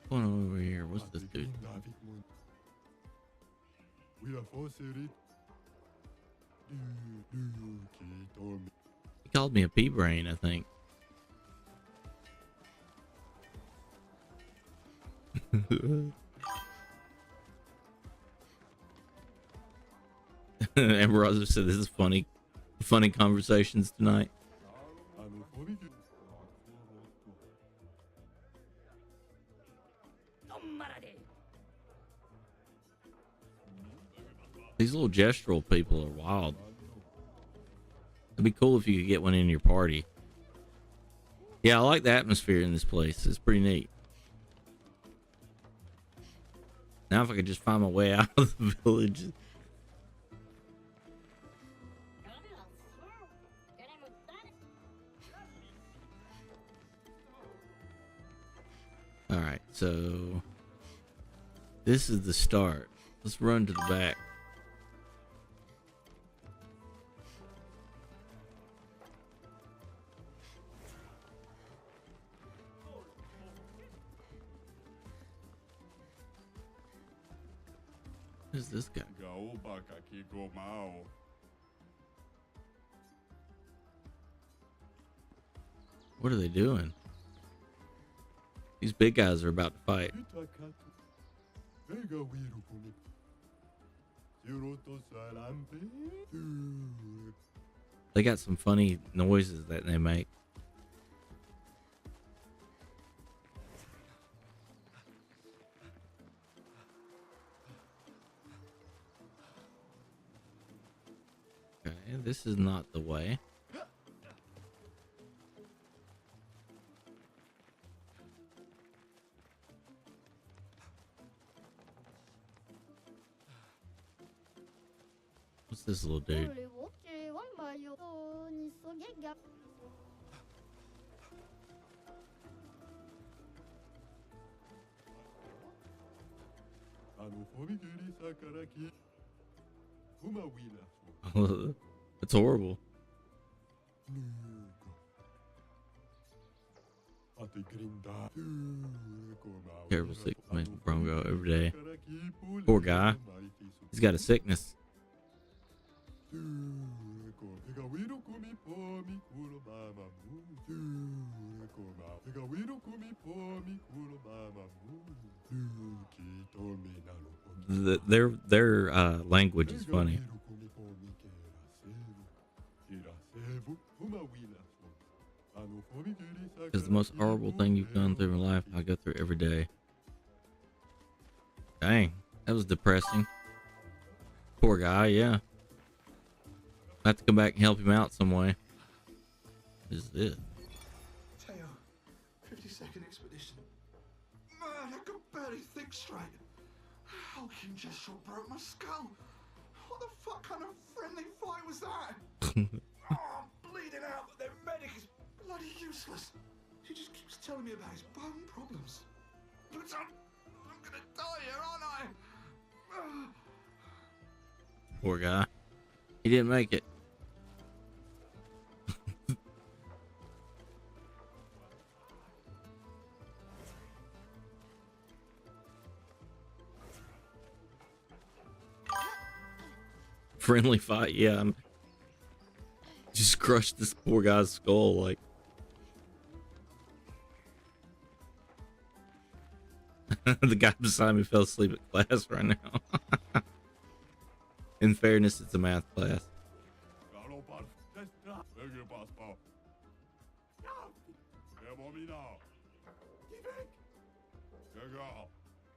Speaker 1: What's going on over here? What's this dude? He called me a pea brain, I think. Amber Rosa said this is funny conversations tonight. These little gestural people are wild. It'd be cool if you could get one in your party. Yeah, I like the atmosphere in this place. It's pretty neat. Now if I could just find my way out of the village. Alright, so this is the start. Let's run to the back. Who's this guy? What are they doing? These big guys are about to fight. They got some funny noises that they make. Okay, this is not the way. What's this little dude? It's horrible. Terrible sick makes Bronco every day. Poor guy. He's got a sickness. Their language is funny. It's the most horrible thing you've gone through in life. I go through every day. Dang, that was depressing. Poor guy, yeah. I have to come back and help him out some way. What is this?
Speaker 8: Teo, 52nd expedition. Man, I could barely think straight. Hulking just shot broke my skull. What the fuck kind of friendly fight was that? Oh, I'm bleeding out, but their medic is bloody useless. He just keeps telling me about his bone problems. But I'm gonna die here, aren't I?
Speaker 1: Poor guy. He didn't make it. Friendly fight, yeah. Just crushed this poor guy's skull, like. The guy beside me fell asleep at class right now. In fairness, it's a math class.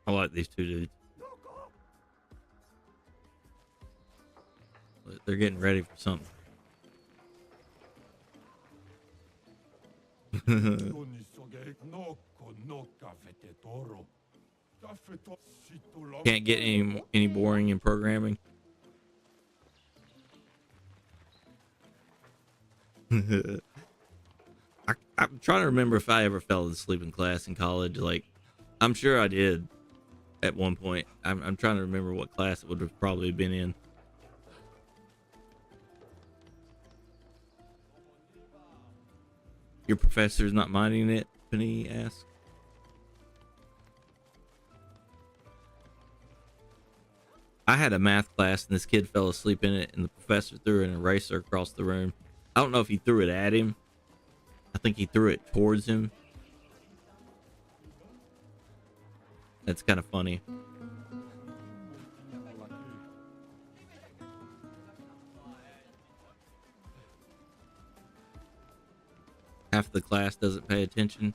Speaker 1: I like these two dudes. They're getting ready for something. Can't get any boring in programming. I'm trying to remember if I ever fell asleep in class in college. Like, I'm sure I did at one point. I'm trying to remember what class it would have probably been in. Your professor's not minding it? Penny asked. I had a math class and this kid fell asleep in it and the professor threw an eraser across the room. I don't know if he threw it at him. I think he threw it towards him. That's kind of funny. Half the class doesn't pay attention.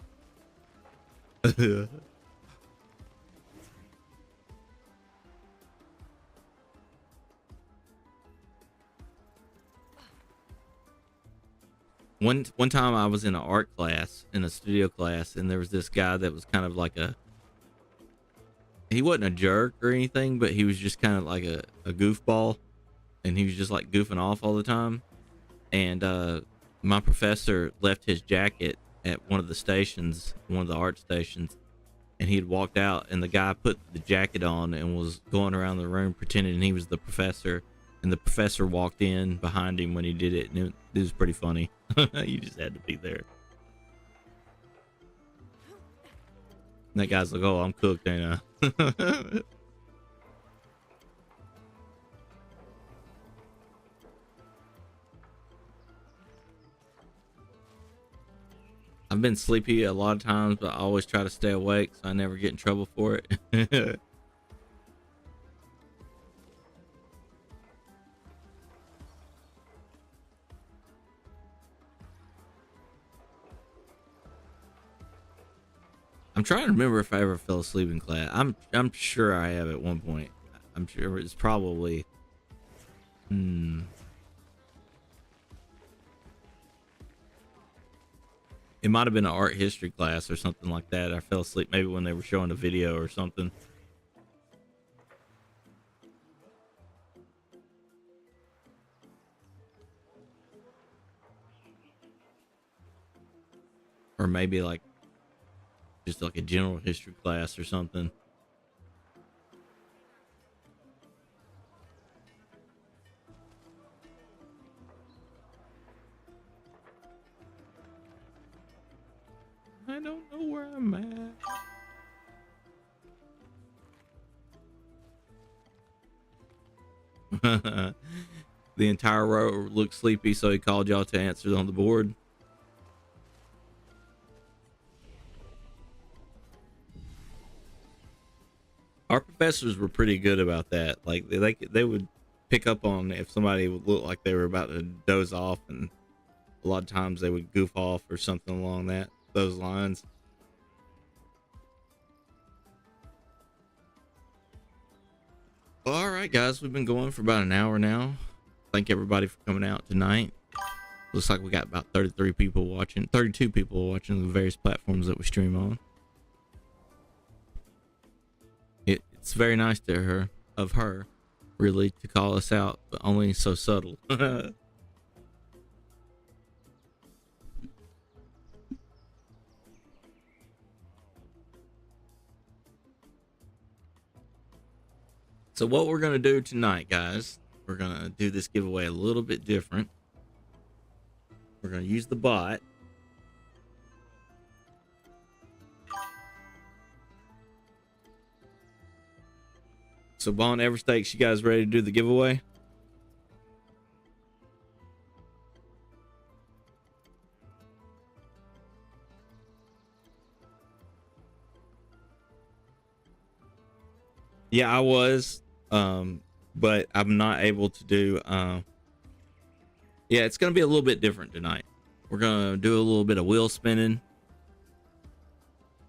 Speaker 1: One time I was in an art class, in a studio class, and there was this guy that was kind of like he wasn't a jerk or anything, but he was just kind of like a goofball, and he was just like goofing off all the time. And my professor left his jacket at one of the stations, one of the art stations, and he had walked out, and the guy put the jacket on and was going around the room pretending he was the professor, and the professor walked in behind him when he did it, and it was pretty funny. You just had to be there. And that guy's like, oh, I'm cooked, ain't I? I've been sleepy a lot of times, but I always try to stay awake so I never get in trouble for it. I'm trying to remember if I ever fell asleep in class. I'm sure I have at one point. I'm sure it's probably. It might have been an art history class or something like that. I fell asleep maybe when they were showing a video or something. Or maybe like just like a general history class or something. I don't know where I'm at. The entire row looked sleepy, so he called y'all to answer on the board. Our professors were pretty good about that. Like they would pick up on if somebody would look like they were about to doze off, and a lot of times they would goof off or something along those lines. Well, all right, guys, we've been going for about an hour now. Thank everybody for coming out tonight. Looks like we got about 32 people watching the various platforms that we stream on. It's very nice of her, really, to call us out, but only so subtle. So what we're going to do tonight, guys, we're going to do this giveaway a little bit different. We're going to use the bot. So Bond Everstakes, you guys ready to do the giveaway? Yeah, I was, but I'm not able to do, yeah, it's going to be a little bit different tonight. We're going to do a little bit of wheel spinning,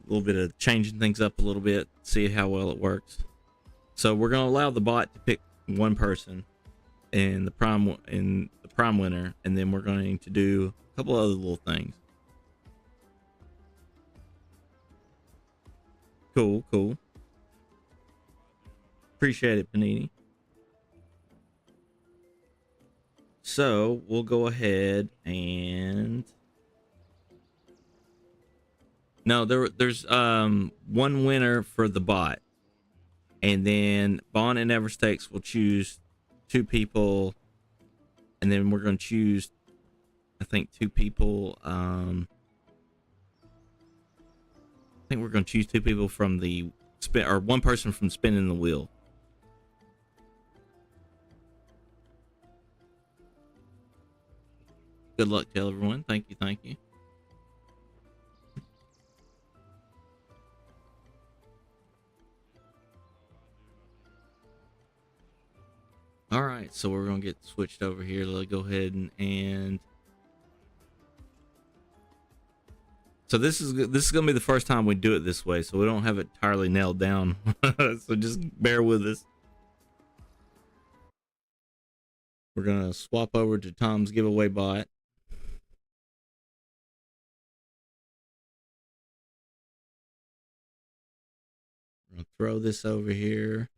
Speaker 1: a little bit of changing things up a little bit, see how well it works. So we're going to allow the bot to pick one person and the prime winner, and then we're going to do a couple other little things. Cool. Appreciate it, Panini. So we'll go ahead and no, there's one winner for the bot, and then Bond and Everstakes will choose two people, and then we're going to choose, I think, two people. I think we're going to choose two people from the spin, or one person from spinning the wheel. Good luck to everyone. Thank you. All right, so we're gonna get switched over here. Let's go ahead and so this is gonna be the first time we do it this way, so we don't have it entirely nailed down. So just bear with us. We're gonna swap over to Tom's giveaway bot. I'm gonna throw this over here.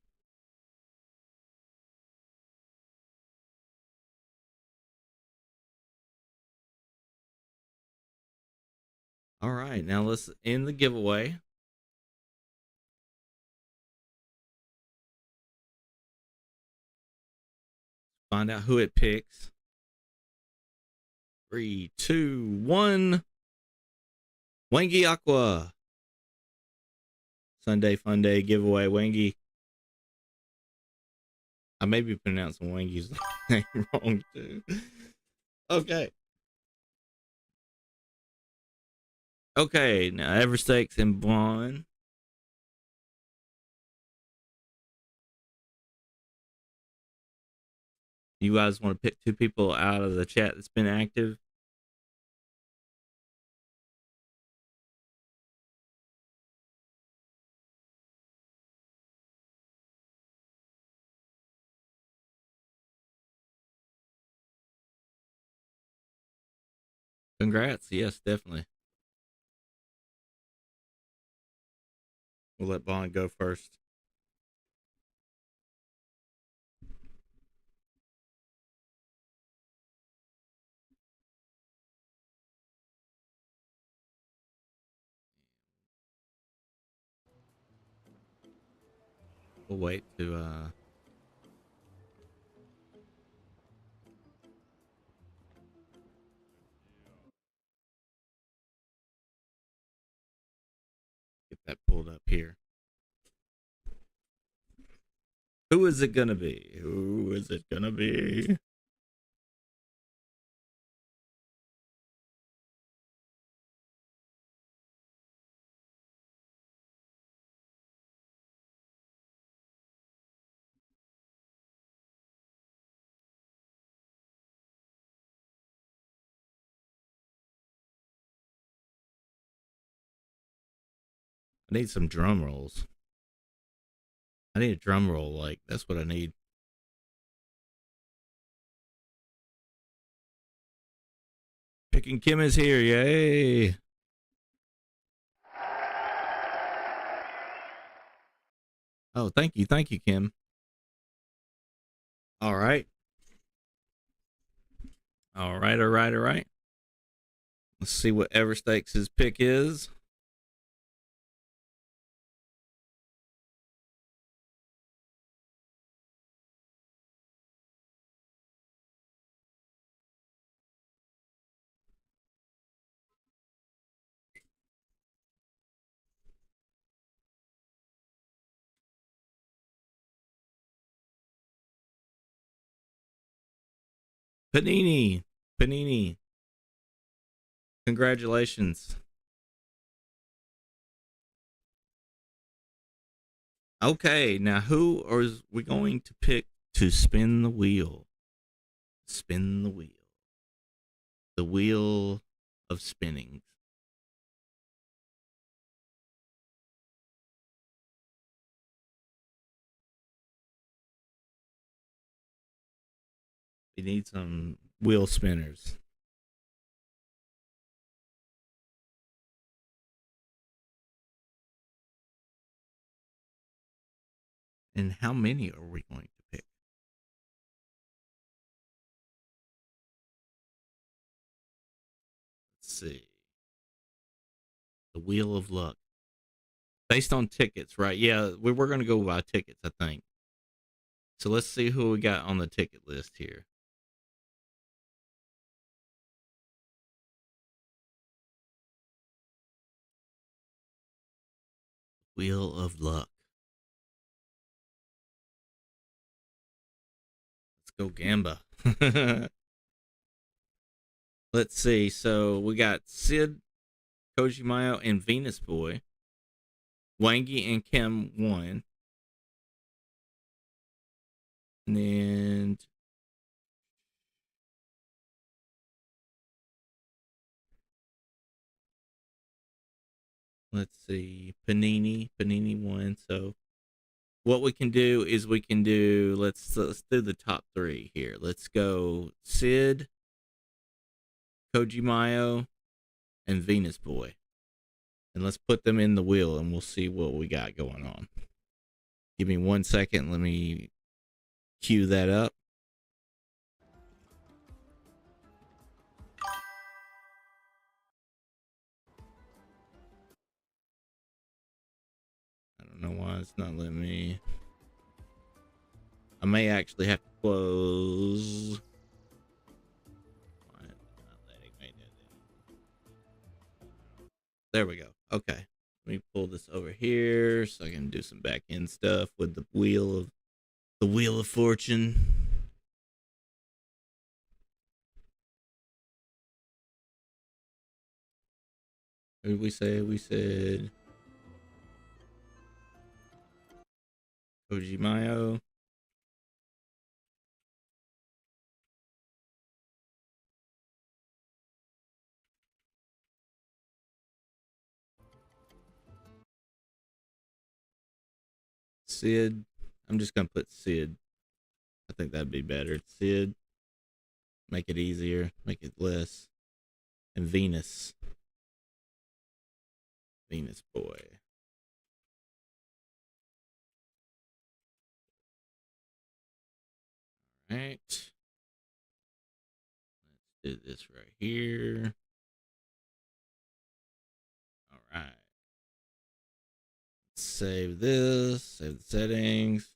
Speaker 1: All right, now let's end the giveaway. Find out who it picks. 3, 2, 1. Wangy Aqua. Sunday Fun Day giveaway, Wangy. I may be pronouncing Wangy's name wrong too. Okay. Okay, now Everstakes and Blonde. You guys want to pick two people out of the chat that's been active? Congrats. Yes, definitely. We'll let Bond go first. We'll wait to get that pulled up here. Who is it gonna be? Who is it gonna be? I need some drum rolls. I need a drum roll. Like, that's what I need. Picking Kim is here. Yay. Oh, thank you. Thank you, Kim. All right. All right. All right. All right. Let's see what Everstakes' pick is. Panini. Panini. Congratulations. Okay, now who are we going to pick to spin the wheel? Spin the wheel. The wheel of spinning. We need some wheel spinners. And how many are we going to pick? Let's see. The Wheel of Luck. Based on tickets, right? Yeah, we're going to go by tickets, I think. So let's see who we got on the ticket list here. Wheel of Luck. Let's go Gamba. Let's see. So we got Sid, Kojimayo, and Venus Boy. Wangi and Kim won. And then let's see. Panini won. So what we can do is we can do let's do the top three here. Let's go Sid, Kojimayo, and Venus Boy. And let's put them in the wheel and we'll see what we got going on. Give me 1 second. Let me cue that up. I don't know why it's not letting me. I may actually have to close. There we go. Okay. Let me pull this over here so I can do some back end stuff with the wheel of fortune. What did we say? We said Kojimayo. Sid. I'm just gonna put Sid. I think that'd be better. Sid. Make it easier. Make it less. and Venus. Venus boy. All right. Let's do this right here. All right. Save this. Save the settings.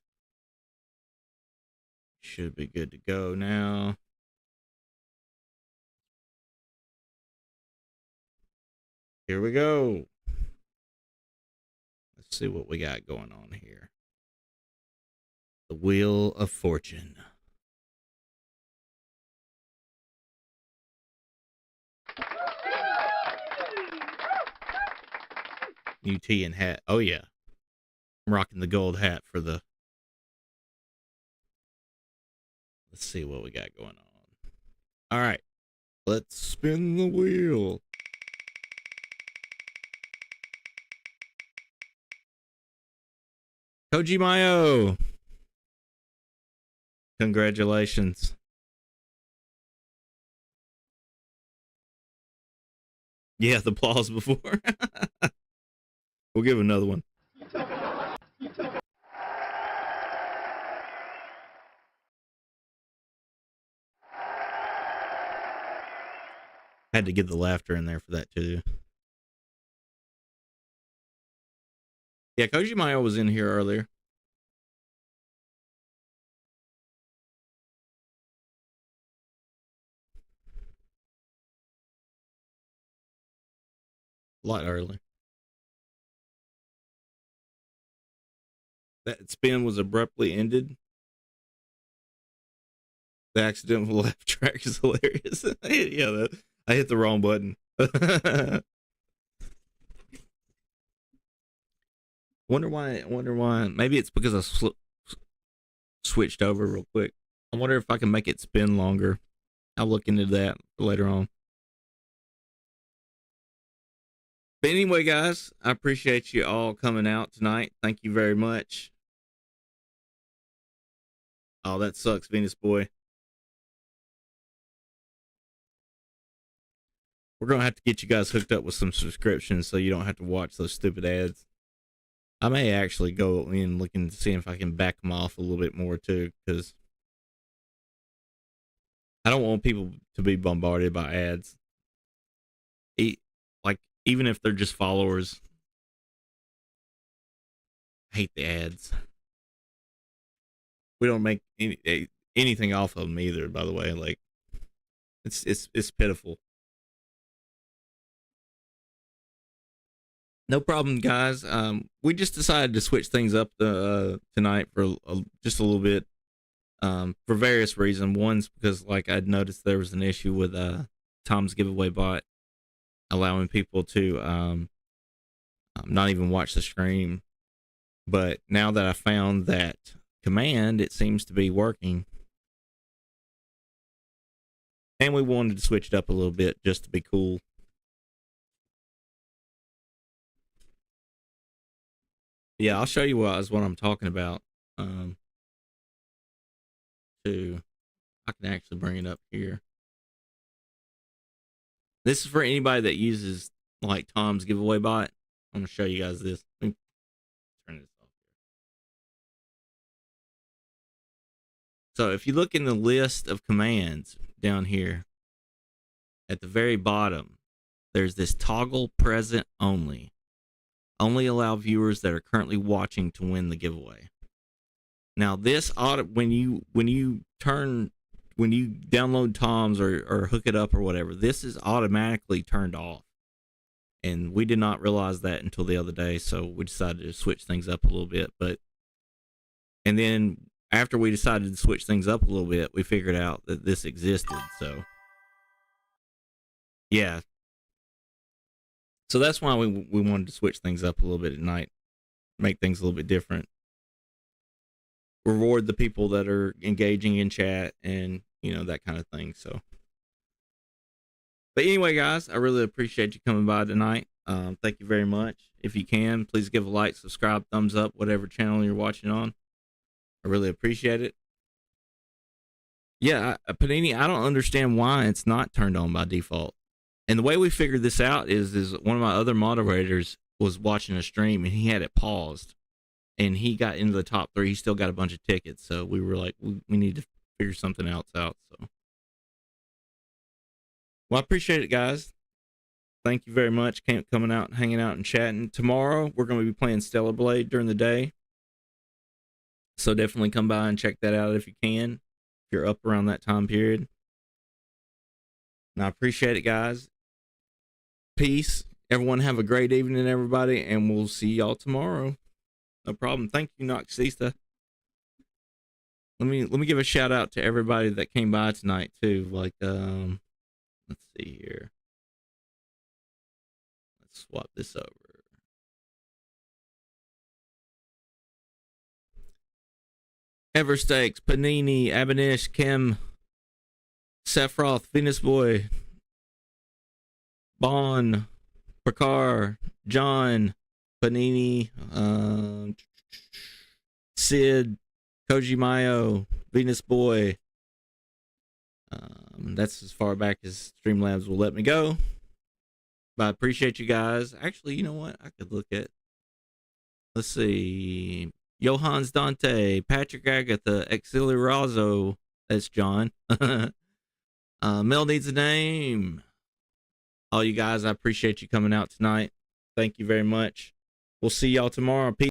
Speaker 1: Should be good to go now. Here we go. Let's see what we got going on here. The Wheel of Fortune. UT and hat. Oh, yeah. I'm rocking the gold hat for the... Let's see what we got going on. All right. Let's spin the wheel. Koji Mayo. Congratulations. Yeah, the applause before. We'll give another one. Had to get the laughter in there for that too. Yeah, Koji Mayo was in here earlier. A lot early. That spin was abruptly ended. The accidental left track is hilarious. Yeah, I hit the wrong button. Wonder why. Maybe it's because I switched over real quick. I wonder if I can make it spin longer. I'll look into that later on. But anyway, guys, I appreciate you all coming out tonight. Thank you very much. Oh, that sucks, Venus boy. We're going to have to get you guys hooked up with some subscriptions so you don't have to watch those stupid ads. I may actually go in looking to see if I can back them off a little bit more too, because I don't want people to be bombarded by ads. Like, even if they're just followers. I hate the ads. We don't make anything off of them either, by the way. Like, it's pitiful. No problem, guys. We just decided to switch things up tonight for just a little bit, for various reasons. One's because, like, I'd noticed there was an issue with Tom's giveaway bot allowing people to not even watch the stream. But now that I found that command, it seems to be working. And we wanted to switch it up a little bit just to be cool. Yeah, I'll show you what I'm talking about. I can actually bring it up here. This is for anybody that uses like Tom's giveaway bot. I'm gonna show you guys this. Let me turn this off here. So if you look in the list of commands down here, at the very bottom, there's this toggle present only. Only allow viewers that are currently watching to win the giveaway. Now this when you download Tom's or hook it up or whatever, this is automatically turned off. And we did not realize that until the other day, so we decided to switch things up a little bit. And then after we decided to switch things up a little bit, we figured out that this existed. So yeah. So that's why we wanted to switch things up a little bit at night, make things a little bit different, reward the people that are engaging in chat, and that kind of thing. So, but anyway, guys, I really appreciate you coming by tonight. Thank you very much. If you can, please give a like, subscribe, thumbs up, whatever channel you're watching on. I really appreciate it. Yeah, Panini, I don't understand why it's not turned on by default. And the way we figured this out is one of my other moderators was watching a stream and he had it paused, and he got into the top 3. He still got a bunch of tickets, so we were like, we need to figure something else out. So, well, I appreciate it, guys. Thank you very much. Coming out and hanging out and chatting. Tomorrow we're going to be playing Stellar Blade during the day, so definitely come by and check that out if you can, if you're up around that time period. And I appreciate it, guys. Peace. Everyone have a great evening, everybody, and we'll see y'all tomorrow. No problem. Thank you, Noxista. Let me give a shout out to everybody that came by tonight too. Like, let's see here. Let's swap this over. Everstakes, Panini, Abanish, Kim, Sephiroth, Venus Boy, Bon, Prakar, John, Panini, Sid, Koji Mayo, Venus Boy. That's as far back as Streamlabs will let me go. But I appreciate you guys. Actually, you know what? I could look at. Let's see. Johans Dante, Patrick Agatha, Exili Razzo. That's John. Mel needs a name. All you guys, I appreciate you coming out tonight. Thank you very much. We'll see y'all tomorrow. Peace.